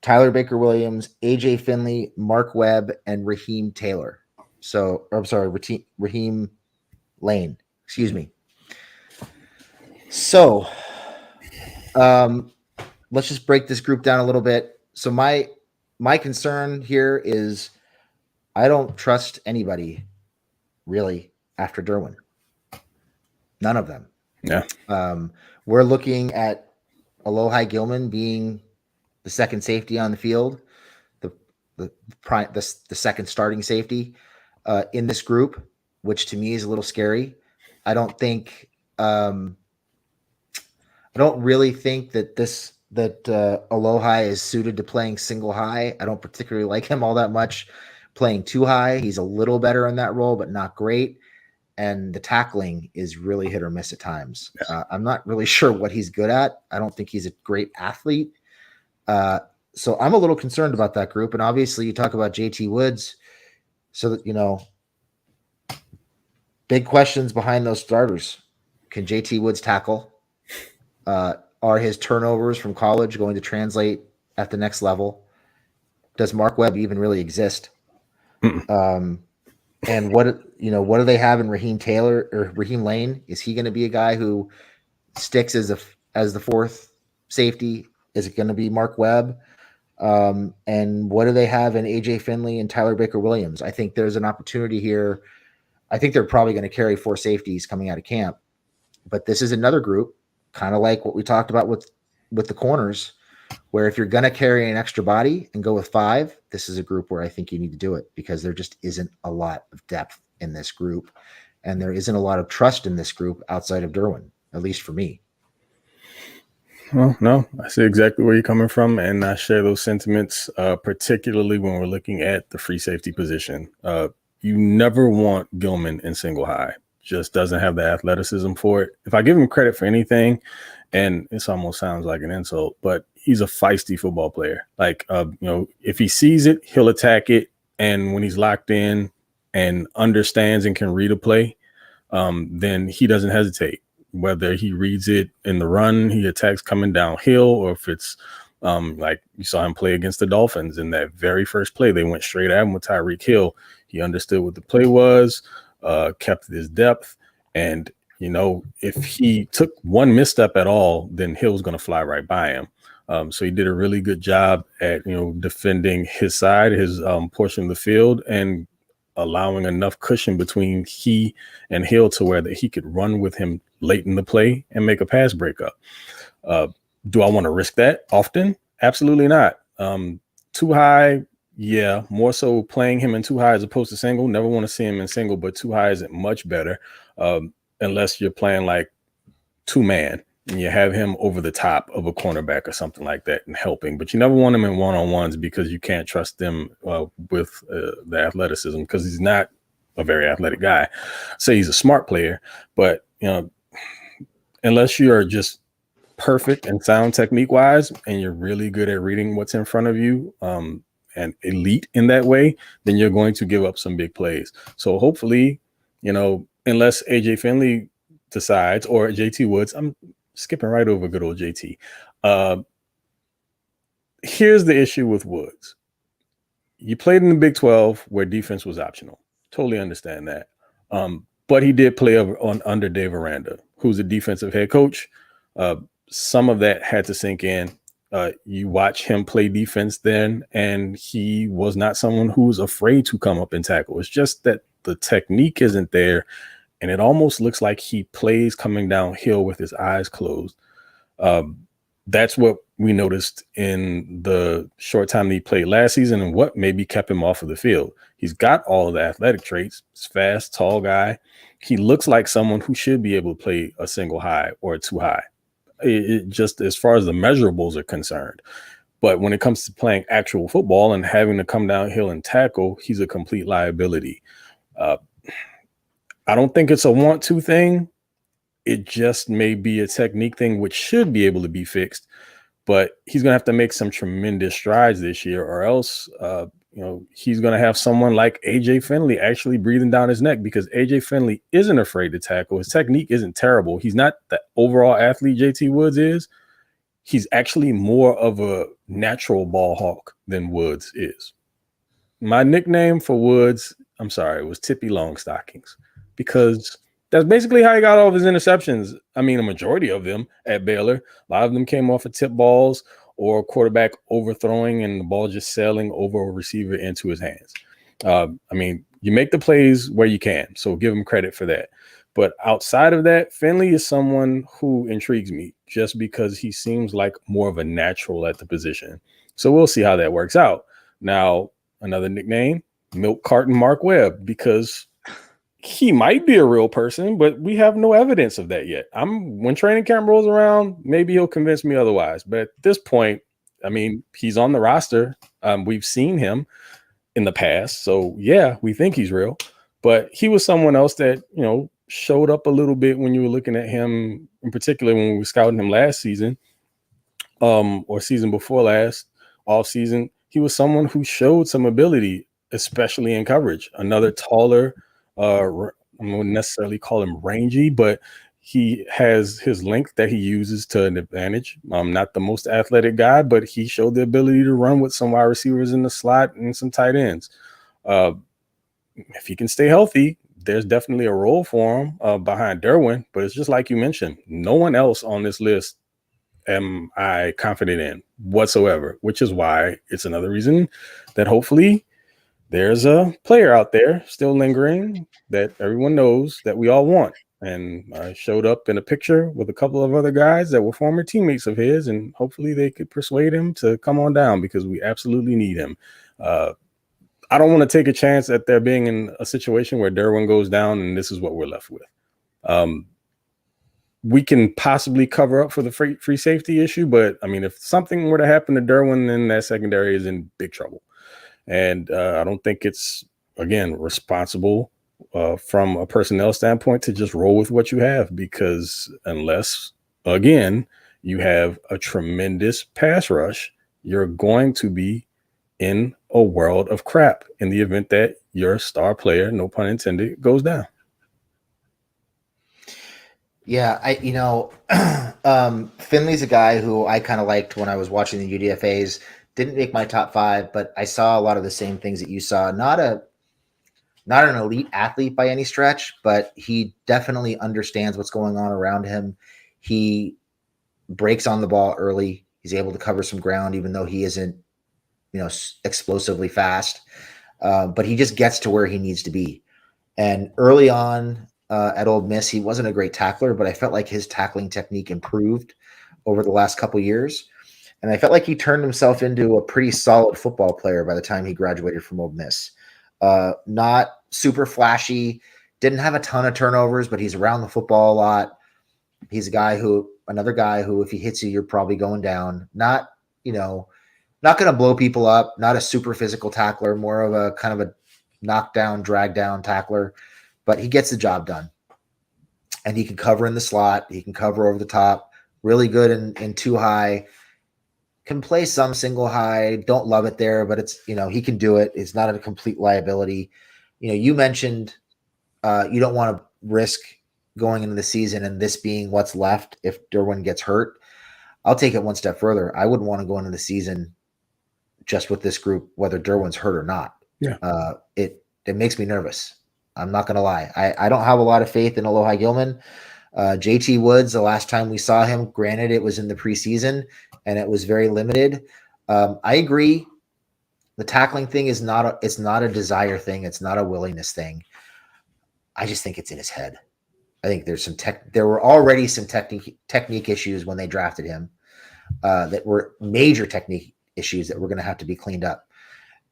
Tyler Baker-Williams, AJ Finley, Mark Webb, and Raheem Taylor. So, I'm sorry, Raheem Lane. Excuse me. So, let's just break this group down a little bit. So my concern here is I don't trust anybody really after Derwin. None of them. Yeah. We're looking at Alohi Gilman being the second safety on the field, the second starting safety in this group, which to me is a little scary. I don't really think that Alohi is suited to playing single high. I don't particularly like him all that much playing too high. He's a little better in that role, but not great. And the tackling is really hit or miss at times. I'm not really sure what he's good at. I don't think he's a great athlete. So I'm a little concerned about that group. And obviously you talk about JT Woods. So that, big questions behind those starters. Can JT Woods tackle? Are his turnovers from college going to translate at the next level? Does Mark Webb even really exist? And what do they have in Raheem Taylor or Raheem Lane? Is he going to be a guy who sticks as the fourth safety? Is it going to be Mark Webb? And what do they have in AJ Finley and Tyler Baker-Williams? I think there's an opportunity here. I think they're probably going to carry 4 safeties coming out of camp, but this is another group, kind of like what we talked about with the corners, where if you're going to carry an extra body and go with 5, this is a group where I think you need to do it, because there just isn't a lot of depth in this group. And there isn't a lot of trust in this group outside of Derwin, at least for me. Well, no, I see exactly where you're coming from, and I share those sentiments, particularly when we're looking at the free safety position. You never want Gilman in single high. Just doesn't have the athleticism for it. If I give him credit for anything, and this almost sounds like an insult, but he's a feisty football player. Like, if he sees it, he'll attack it. And when he's locked in and understands and can read a play, then he doesn't hesitate. Whether he reads it in the run, he attacks coming downhill, or if it's like you saw him play against the Dolphins in that very first play, they went straight at him with Tyreek Hill. He understood what the play was, kept his depth, and if he took one misstep at all, then Hill's going to fly right by him. So he did a really good job at, defending his side, his portion of the field, and allowing enough cushion between he and Hill to where that he could run with him late in the play and make a pass breakup. Do I want to risk that often? Absolutely not. Too high, yeah, more so playing him in too high as opposed to single. Never want to see him in single, but too high isn't much better, unless you're playing like 2-man and you have him over the top of a cornerback or something like that and helping. But you never want him in one-on-ones because you can't trust them with the athleticism, because he's not a very athletic guy. Say he's a smart player, but unless you are just perfect and sound technique-wise and you're really good at reading what's in front of you and elite in that way, then you're going to give up some big plays. So hopefully, unless AJ Finley decides, or JT Woods, I'm skipping right over good old JT. Here's the issue with Woods. You played in the Big 12 where defense was optional. Totally understand that. But he did play under Dave Aranda, who's a defensive head coach. Some of that had to sink in. You watch him play defense then, and he was not someone who was afraid to come up and tackle. It's just that the technique isn't there, and it almost looks like he plays coming downhill with his eyes closed. That's what we noticed in the short time that he played last season, and what maybe kept him off of the field. He's got all of the athletic traits. He's fast, tall guy. He looks like someone who should be able to play a single high or a two high. It just, as far as the measurables are concerned. But when it comes to playing actual football and having to come downhill and tackle, he's a complete liability. I don't think it's a want-to thing. It just may be a technique thing, which should be able to be fixed. But he's going to have to make some tremendous strides this year, or else he's going to have someone like AJ Finley actually breathing down his neck, because AJ Finley isn't afraid to tackle. His technique isn't terrible. He's not the overall athlete JT Woods is. He's actually more of a natural ball hawk than Woods is. My nickname for Woods, I'm sorry, was Tippy Longstockings, because that's basically how he got all of his interceptions. I mean, a majority of them at Baylor. A lot of them came off of tip balls or quarterback overthrowing and the ball just sailing over a receiver into his hands. You make the plays where you can, so give him credit for that. But outside of that, Finley is someone who intrigues me just because he seems like more of a natural at the position. So we'll see how that works out. Now, another nickname, Milk Carton Mark Webb, because he might be a real person, but we have no evidence of that yet. When training camp rolls around, maybe he'll convince me otherwise. But at this point, he's on the roster. We've seen him in the past. So yeah, we think he's real, but he was someone else that, showed up a little bit when you were looking at him, in particular when we were scouting him last season, or season before last, off season. He was someone who showed some ability, especially in coverage. Another taller, I wouldn't necessarily call him rangy, but he has his length that he uses to an advantage. Not the most athletic guy, but he showed the ability to run with some wide receivers in the slot and some tight ends. If he can stay healthy, there's definitely a role for him behind Derwin, but it's just like you mentioned, no one else on this list am I confident in whatsoever, which is why it's another reason that hopefully there's a player out there still lingering that everyone knows that we all want. And I showed up in a picture with a couple of other guys that were former teammates of his, and hopefully they could persuade him to come on down, because we absolutely need him. I don't want to take a chance at there being in a situation where Derwin goes down and this is what we're left with. We can possibly cover up for the free safety issue, but if something were to happen to Derwin, then that secondary is in big trouble. And I don't think it's, again, responsible from a personnel standpoint to just roll with what you have, because unless, again, you have a tremendous pass rush, you're going to be in a world of crap in the event that your star player, no pun intended, goes down. Yeah, Finley's a guy who I kind of liked when I was watching the UDFAs. Didn't make my top 5, but I saw a lot of the same things that you saw. Not an elite athlete by any stretch, but he definitely understands what's going on around him. He breaks on the ball early. He's able to cover some ground, even though he isn't, explosively fast. But he just gets to where he needs to be. And early on at Ole Miss, he wasn't a great tackler, but I felt like his tackling technique improved over the last couple years. And I felt like he turned himself into a pretty solid football player by the time he graduated from Ole Miss. Not super flashy, didn't have a ton of turnovers, but he's around the football a lot. He's another guy who, if he hits you, you're probably going down. Not going to blow people up, not a super physical tackler, more of a kind of a knockdown, drag down tackler, but he gets the job done. And he can cover in the slot. He can cover over the top, really good in two high, can play some single high. Don't love it there, but it's, he can do it. It's not a complete liability. You mentioned you don't want to risk going into the season and this being what's left if Derwin gets hurt. I'll take it one step further. I wouldn't want to go into the season just with this group, whether Derwin's hurt or not. Yeah. It makes me nervous. I'm not going to lie. I don't have a lot of faith in Alohi Gilman. JT Woods, the last time we saw him, granted it was in the preseason and it was very limited. I agree. The tackling thing is it's not a desire thing. It's not a willingness thing. I just think it's in his head. I think there were already some technique issues when they drafted him that were major technique issues that were going to have to be cleaned up.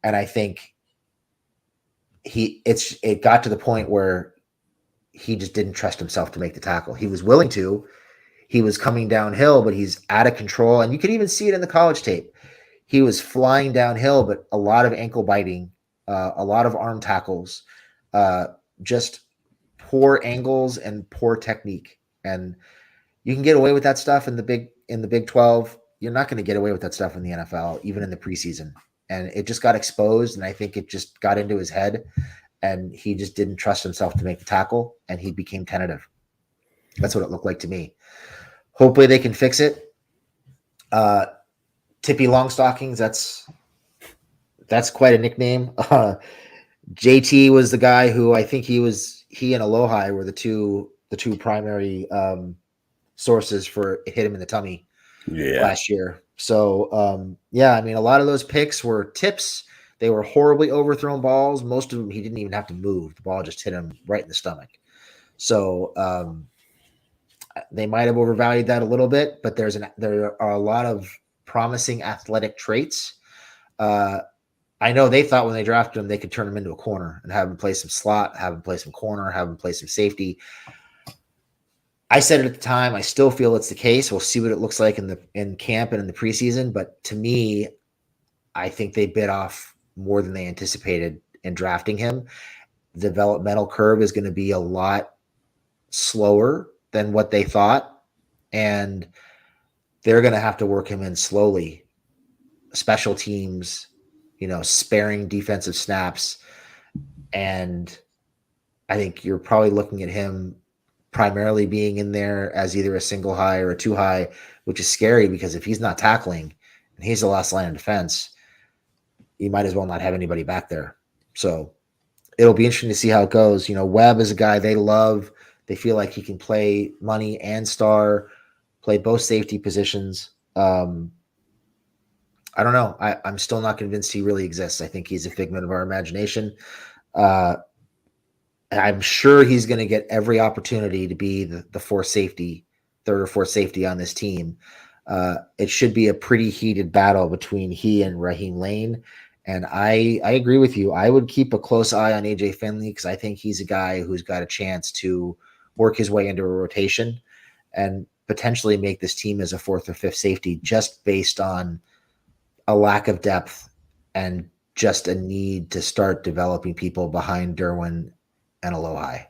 And I think it got to the point where he just didn't trust himself to make the tackle. He was willing to. He was coming downhill, but he's out of control. And you could even see it in the college tape. He was flying downhill, but a lot of ankle biting, a lot of arm tackles, just poor angles and poor technique. And you can get away with that stuff in the Big 12. You're not going to get away with that stuff in the NFL, even in the preseason. And it just got exposed, and I think it just got into his head, and he just didn't trust himself to make the tackle, and he became tentative. That's what it looked like to me. Hopefully they can fix it. Tippy Longstockings, that's quite a nickname. JT was the guy who I think he and Alohi were the two primary sources for it hit him in the tummy last year. So, I mean, a lot of those picks were tips. They were horribly overthrown balls. Most of them, he didn't even have to move. The ball just hit him right in the stomach. So, they might have overvalued that a little bit, but there are a lot of promising athletic traits. I know they thought when they drafted him, they could turn him into a corner and have him play some slot, have him play some corner, have him play some safety. I said it at the time. I still feel it's the case. We'll see what it looks like in camp and in the preseason. But to me, I think they bit off more than they anticipated in drafting him. The developmental curve is going to be a lot slower than what they thought, and they're going to have to work him in slowly. Special teams, sparing defensive snaps, and I think you're probably looking at him primarily being in there as either a single high or a two high, which is scary because if he's not tackling and he's the last line of defense, you might as well not have anybody back there. So it'll be interesting to see how it goes. Webb is a guy they love. They feel like he can play money and star, play both safety positions. I don't know. I'm still not convinced he really exists. I think he's a figment of our imagination. I'm sure he's going to get every opportunity to be the fourth safety, third or fourth safety on this team. It should be a pretty heated battle between he and Raheem Lane. And I agree with you. I would keep a close eye on AJ Finley because I think he's a guy who's got a chance to work his way into a rotation and potentially make this team as a fourth or fifth safety just based on a lack of depth and just a need to start developing people behind Derwin and Alohi.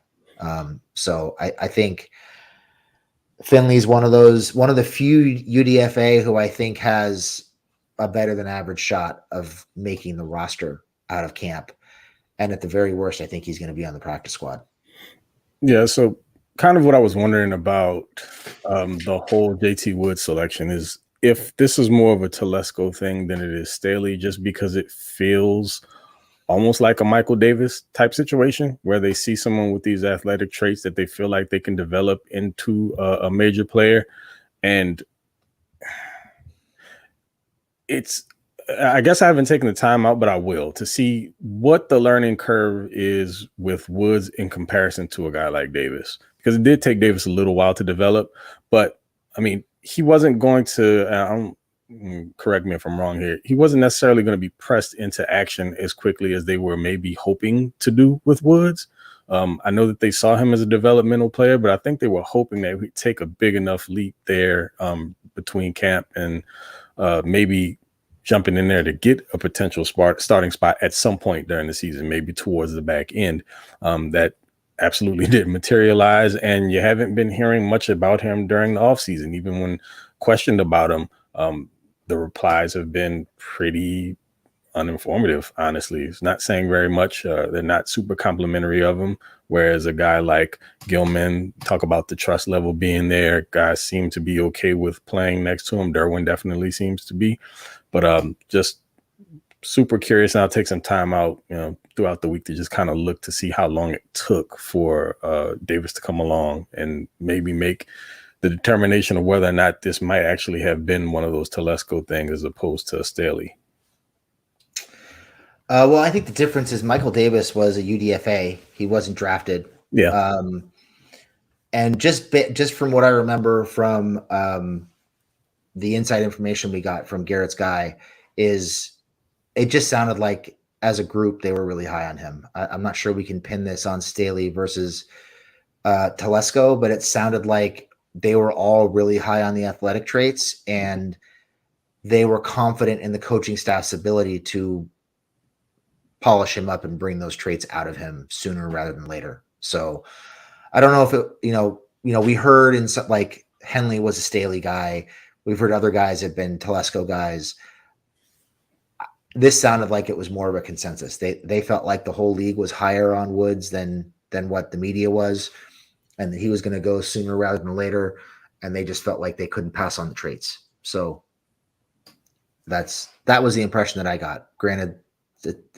So I think Finley's one of the few UDFA who I think has a better than average shot of making the roster out of camp. And at the very worst, I think he's going to be on the practice squad. Yeah. So kind of what I was wondering about the whole JT Woods selection is if this is more of a Telesco thing than it is Staley, just because it feels almost like a Michael Davis type situation where they see someone with these athletic traits that they feel like they can develop into a major player. And I guess I haven't taken the time out, but I will, to see what the learning curve is with Woods in comparison to a guy like Davis, because it did take Davis a little while to develop. But I mean, he wasn't going to, correct me if I'm wrong here, he wasn't necessarily going to be pressed into action as quickly as they were maybe hoping to do with Woods. I know that they saw him as a developmental player, but I think they were hoping that he'd take a big enough leap there between camp and maybe jumping in there to get a potential starting spot at some point during the season, maybe towards the back end. That absolutely didn't materialize, and you haven't been hearing much about him during the offseason. Even when questioned about him, the replies have been pretty uninformative, honestly. It's not saying very much. They're not super complimentary of him, whereas a guy like Gilman, talk about the trust level being there. Guys seem to be okay with playing next to him. Derwin definitely seems to be. But just super curious, and I'll take some time out, throughout the week to just kind of look to see how long it took for Davis to come along and maybe make the determination of whether or not this might actually have been one of those Telesco things as opposed to Staley. Well, I think the difference is Michael Davis was a UDFA. He wasn't drafted. Yeah. And just from what I remember from the inside information we got from Garrett's guy, is it just sounded like as a group they were really high on him. I'm not sure we can pin this on Staley versus Telesco, but it sounded like they were all really high on the athletic traits, and they were confident in the coaching staff's ability to polish him up and bring those traits out of him sooner rather than later. So I don't know if it, we heard in some, like Henley was a Staley guy. We've heard other guys have been Telesco guys. This sounded like it was more of a consensus. They felt like the whole league was higher on Woods than what the media was, and that he was going to go sooner rather than later. And they just felt like they couldn't pass on the traits. So that was the impression that I got. Granted,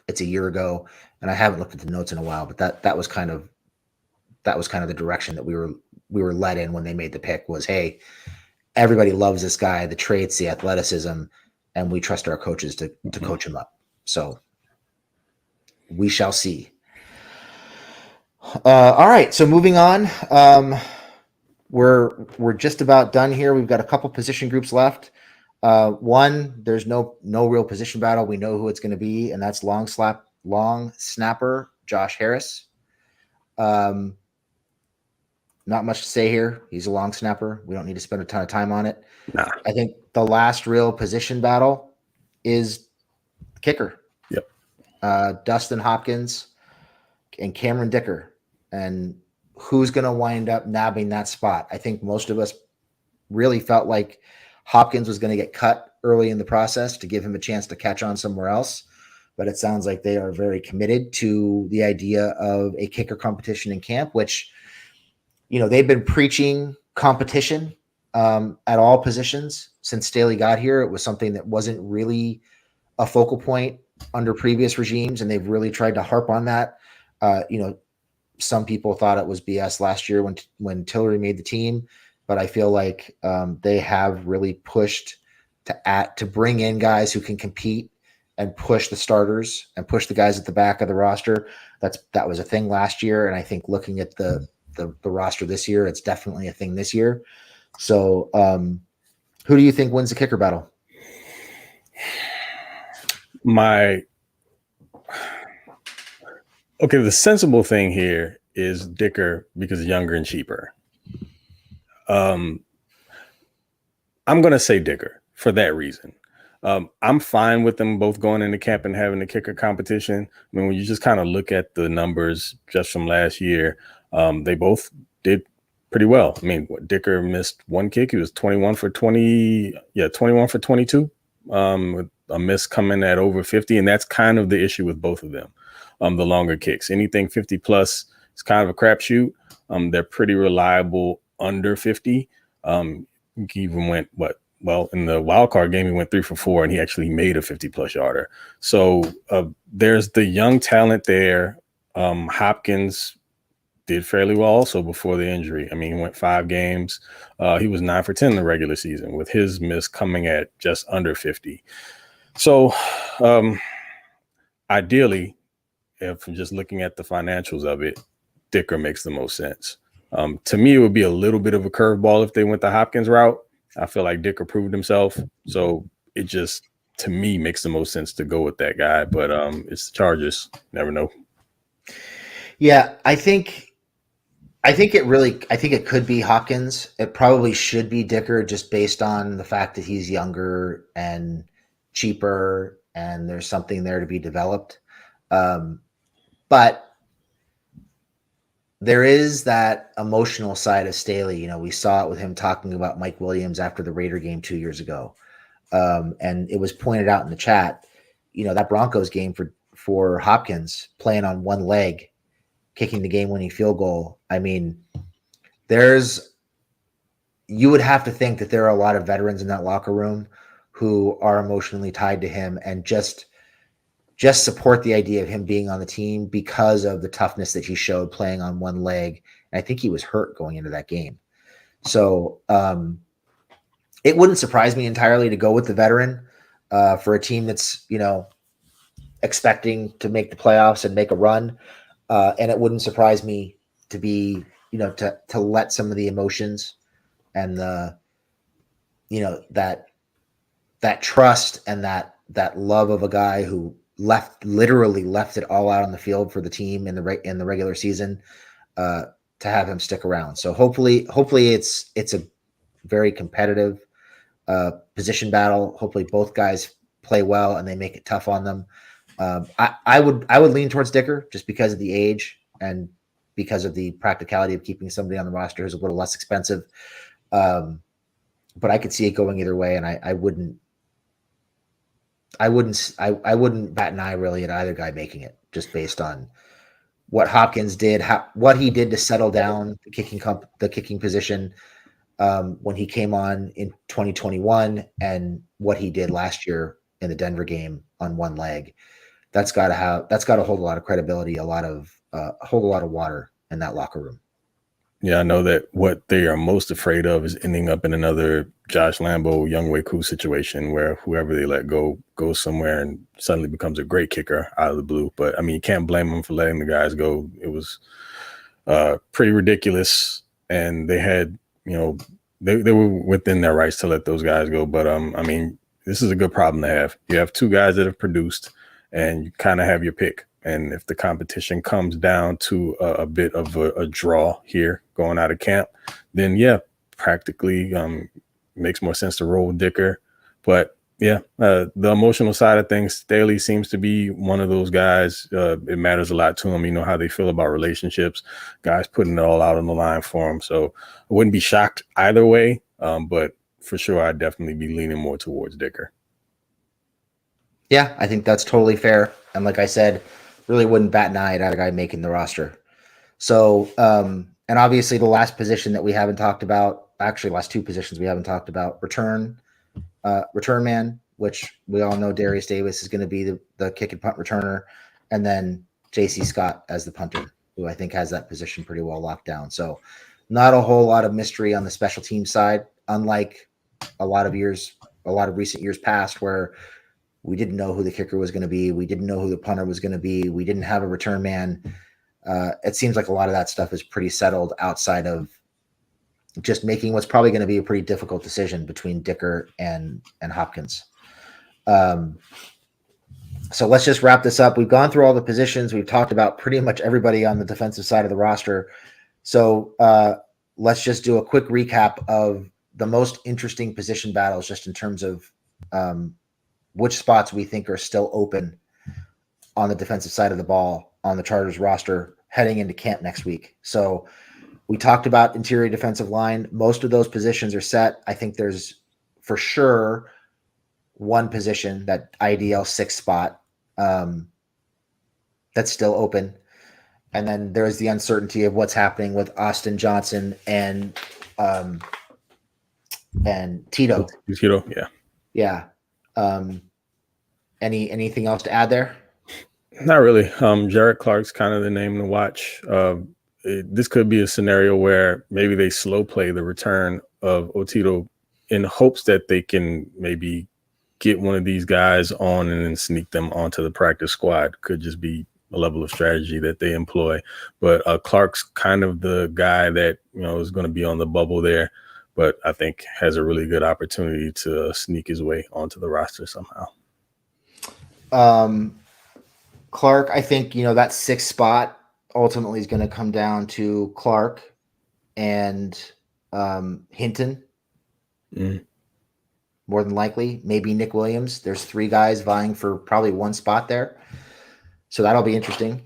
it's a year ago, and I haven't looked at the notes in a while, but that was kind of the direction that we were led in when they made the pick. Was, hey, everybody loves this guy, the traits, the athleticism, and we trust our coaches to coach him up. So we shall see. All right, so moving on. We're just about done here. We've got a couple position groups left. One, there's no real position battle. We know who it's going to be, and that's long snapper Josh Harris. Not much to say here. He's a long snapper. We don't need to spend a ton of time on it. Nah. I think the last real position battle is kicker. Yep. Dustin Hopkins and Cameron Dicker. And who's going to wind up nabbing that spot? I think most of us really felt like Hopkins was going to get cut early in the process to give him a chance to catch on somewhere else. But it sounds like they are very committed to the idea of a kicker competition in camp, which, they've been preaching competition at all positions since Staley got here. It was something that wasn't really a focal point under previous regimes, and they've really tried to harp on that. Some people thought it was BS last year when Tillery made the team, but I feel like they have really pushed to bring in guys who can compete and push the starters and push the guys at the back of the roster. That was a thing last year, and I think looking at the roster this year, it's definitely a thing this year. So, who do you think wins the kicker battle? The sensible thing here is Dicker because younger and cheaper. I'm going to say Dicker for that reason. I'm fine with them both going into camp and having the kicker competition. I mean, when you just kind of look at the numbers just from last year, they both did pretty well. I mean, Dicker missed one kick. He was 21 for 22, with a miss coming at over 50. And that's kind of the issue with both of them. The longer kicks, anything 50 plus is kind of a crapshoot. They're pretty reliable under 50. He even went in the wild card game, he went 3 for 4 and he actually made a 50 plus yarder. So there's the young talent there. Hopkins did fairly well also before the injury. I mean, he went 5 games. He was 9 for 10 in the regular season, with his miss coming at just under 50. So ideally, if I'm just looking at the financials of it, Dicker makes the most sense. To me, it would be a little bit of a curveball if they went the Hopkins route. I feel like Dicker proved himself. So it just, to me, makes the most sense to go with that guy. But it's the Chargers. Never know. Yeah, I think it could be Hopkins. It probably should be Dicker, just based on the fact that he's younger and cheaper and there's something there to be developed. But there is that emotional side of Staley. You know, we saw it with him talking about Mike Williams after the Raider game 2 years ago. And it was pointed out in the chat, you know, that Broncos game for Hopkins, playing on one leg, kicking the game-winning field goal. I mean, you would have to think that there are a lot of veterans in that locker room who are emotionally tied to him and just support the idea of him being on the team because of the toughness that he showed playing on one leg. And I think he was hurt going into that game. So it wouldn't surprise me entirely to go with the veteran for a team that's, you know, expecting to make the playoffs and make a run. And it wouldn't surprise me to be, you know, to let some of the emotions and the, you know, that trust and that love of a guy who literally left it all out on the field for the team in the regular season, to have him stick around. So hopefully it's a very competitive position battle. Hopefully both guys play well and they make it tough on them. I would lean towards Dicker just because of the age and because of the practicality of keeping somebody on the roster who's a little less expensive. But I could see it going either way, and I wouldn't bat an eye really at either guy making it, just based on what Hopkins did, what he did to settle down the kicking position when he came on in 2021, and what he did last year in the Denver game on one leg. That's got to hold a lot of credibility, hold a lot of water in that locker room. Yeah, I know that what they are most afraid of is ending up in another Josh Lambo, Younghoe Koo situation where whoever they let go goes somewhere and suddenly becomes a great kicker out of the blue. But I mean, you can't blame them for letting the guys go. It was pretty ridiculous, and they had, you know, they were within their rights to let those guys go. But I mean, this is a good problem to have. You have 2 guys that have produced, and you kind of have your pick. And if the competition comes down to a bit of a draw here going out of camp, then yeah, practically makes more sense to roll with Dicker. But yeah, the emotional side of things, Staley seems to be one of those guys. It matters a lot to him. You know how they feel about relationships, guys putting it all out on the line for him. So I wouldn't be shocked either way. But for sure, I'd definitely be leaning more towards Dicker. Yeah, I think that's totally fair. And like I said, really wouldn't bat an eye at a guy making the roster. So, and obviously the last position that we haven't talked about, actually last 2 positions we haven't talked about, return man, which we all know Darius Davis is going to be the kick and punt returner, and then JC Scott as the punter, who I think has that position pretty well locked down. So not a whole lot of mystery on the special team side, unlike a lot of recent years past where we didn't know who the kicker was going to be. We didn't know who the punter was going to be. We didn't have a return man. It seems like a lot of that stuff is pretty settled outside of just making what's probably going to be a pretty difficult decision between Dicker and Hopkins. So let's just wrap this up. We've gone through all the positions. We've talked about pretty much everybody on the defensive side of the roster. So let's just do a quick recap of the most interesting position battles, just in terms of which spots we think are still open on the defensive side of the ball on the Chargers roster heading into camp next week. So we talked about interior defensive line. Most of those positions are set. I think there's for sure one position, that IDL 6 spot, that's still open. And then there's the uncertainty of what's happening with Austin Johnson and Tito. Tito, yeah. Yeah. Anything else to add there? Not really. Jarrett Clark's kind of the name to watch. this could be a scenario where maybe they slow play the return of Otito in hopes that they can maybe get one of these guys on and then sneak them onto the practice squad. Could just be a level of strategy that they employ. But Clark's kind of the guy that, is going to be on the bubble there, but I think has a really good opportunity to sneak his way onto the roster somehow. Clark, I think, that sixth spot ultimately is going to come down to Clark and Hinton. More than likely, maybe Nick Williams. There's three guys vying for probably one spot there. So that'll be interesting.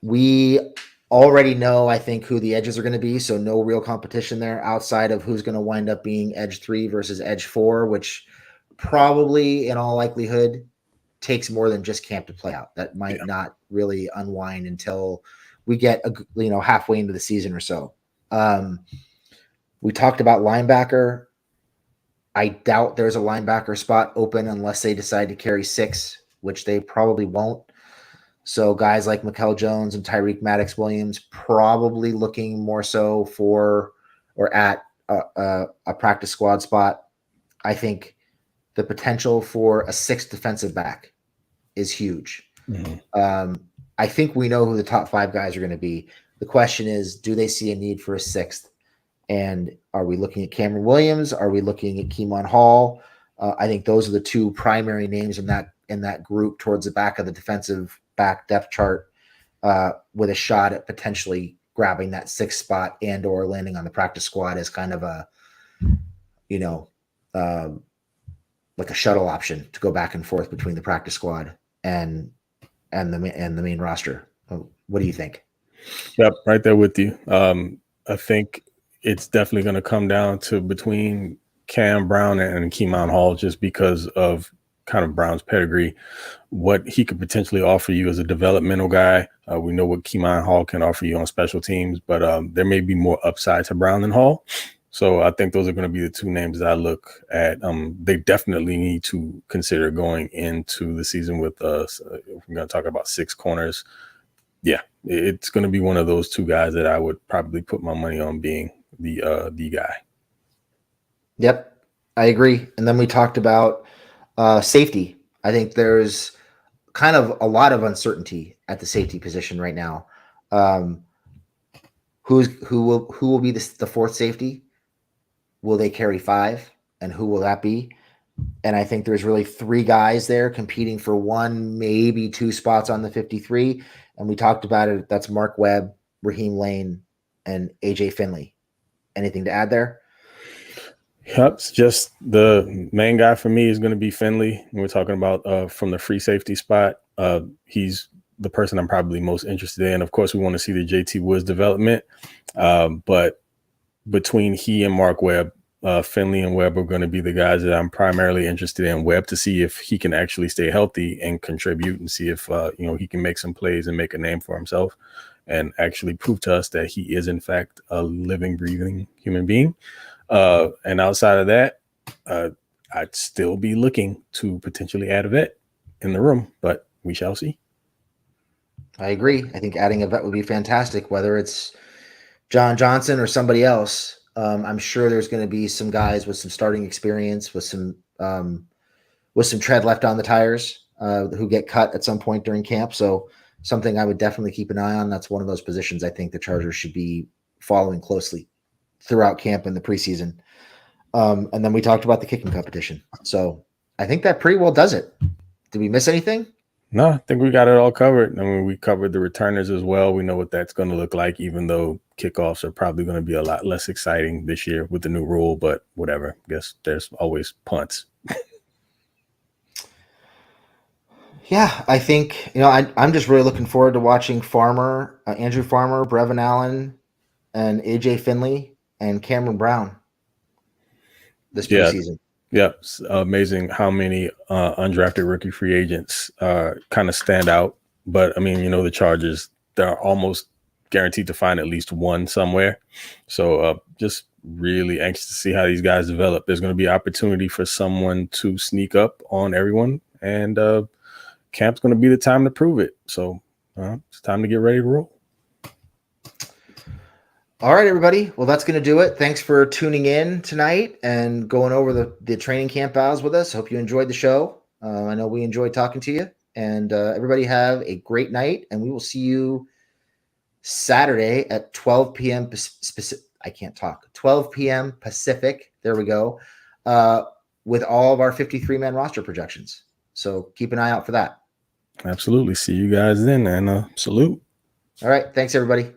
We already know, I think, who the edges are going to be. So no real competition there outside of who's going to wind up being edge 3 versus edge 4, which probably in all likelihood takes more than just camp to play out. That might not really unwind until we get halfway into the season or so. We talked about linebacker. I doubt there's a linebacker spot open unless they decide to carry 6, which they probably won't. So guys like Mikel Jones and Tyreek Maddox-Williams probably looking more so for or at a practice squad spot. I think the potential for a 6th defensive back is huge. I think we know who the top 5 guys are going to be. The question is, do they see a need for a 6th? And are we looking at Cameron Williams? Are we looking at Keemon Hall? I think those are the 2 primary names in that group towards the back of the defensive back depth chart, with a shot at potentially grabbing that 6th spot and or landing on the practice squad as kind of a, like a shuttle option to go back and forth between the practice squad and the main roster. What do you think? Yep, right there with you. I think it's definitely going to come down to between Cam Brown and Keemon Hall, just because of kind of Brown's pedigree, what he could potentially offer you as a developmental guy. We know what Keemon Hall can offer you on special teams, but there may be more upside to Brown than Hall. So I think those are going to be the 2 names that I look at. They definitely need to consider going into the season with us. If we're going to talk about 6 corners, yeah, it's going to be one of those 2 guys that I would probably put my money on being the guy. Yep, I agree. And then we talked about safety. I think there's kind of a lot of uncertainty at the safety position right now. Who will be the 4th safety? Will they carry 5? And who will that be? And I think there's really 3 guys there competing for 1, maybe 2 spots on the 53. And we talked about it. That's Mark Webb, Raheem Lane, and AJ Finley. Anything to add there? Yep, it's just the main guy for me is going to be Finley. We're talking about from the free safety spot. He's the person I'm probably most interested in. Of course, we want to see the JT Woods development. But between he and Mark Webb, Finley and Webb are going to be the guys that I'm primarily interested in. Webb to see if he can actually stay healthy and contribute, and see if he can make some plays and make a name for himself, and actually prove to us that he is in fact a living, breathing human being. And outside of that, I'd still be looking to potentially add a vet in the room, but we shall see. I agree. I think adding a vet would be fantastic, whether it's John Johnson or somebody else. I'm sure there's going to be some guys with some starting experience, with some tread left on the tires, who get cut at some point during camp. So something I would definitely keep an eye on. That's one of those positions I think the Chargers should be following closely throughout camp in the preseason. And then we talked about the kicking competition. So I think that pretty well does it. Did we miss anything? No, I think we got it all covered. I mean, we covered the returners as well. We know what that's going to look like, even though kickoffs are probably going to be a lot less exciting this year with the new rule, but whatever. I guess there's always punts. Yeah, I think, I'm just really looking forward to watching Andrew Farmer, Brevin Allen, and AJ Finley and Cameron Brown this preseason. Yeah, it's amazing how many undrafted rookie free agents kind of stand out. But, I mean, the Chargers, they're almost guaranteed to find at least one somewhere. So just really anxious to see how these guys develop. There's going to be opportunity for someone to sneak up on everyone, and camp's going to be the time to prove it. So it's time to get ready to roll. All right, everybody. Well, that's going to do it. Thanks for tuning in tonight and going over the training camp vows with us. Hope you enjoyed the show. I know we enjoyed talking to you. And everybody have a great night. And we will see you Saturday at 12 p.m. I can't talk. 12 p.m. Pacific. There we go. With all of our 53-man roster projections. So keep an eye out for that. Absolutely. See you guys then, and salute. All right. Thanks, everybody.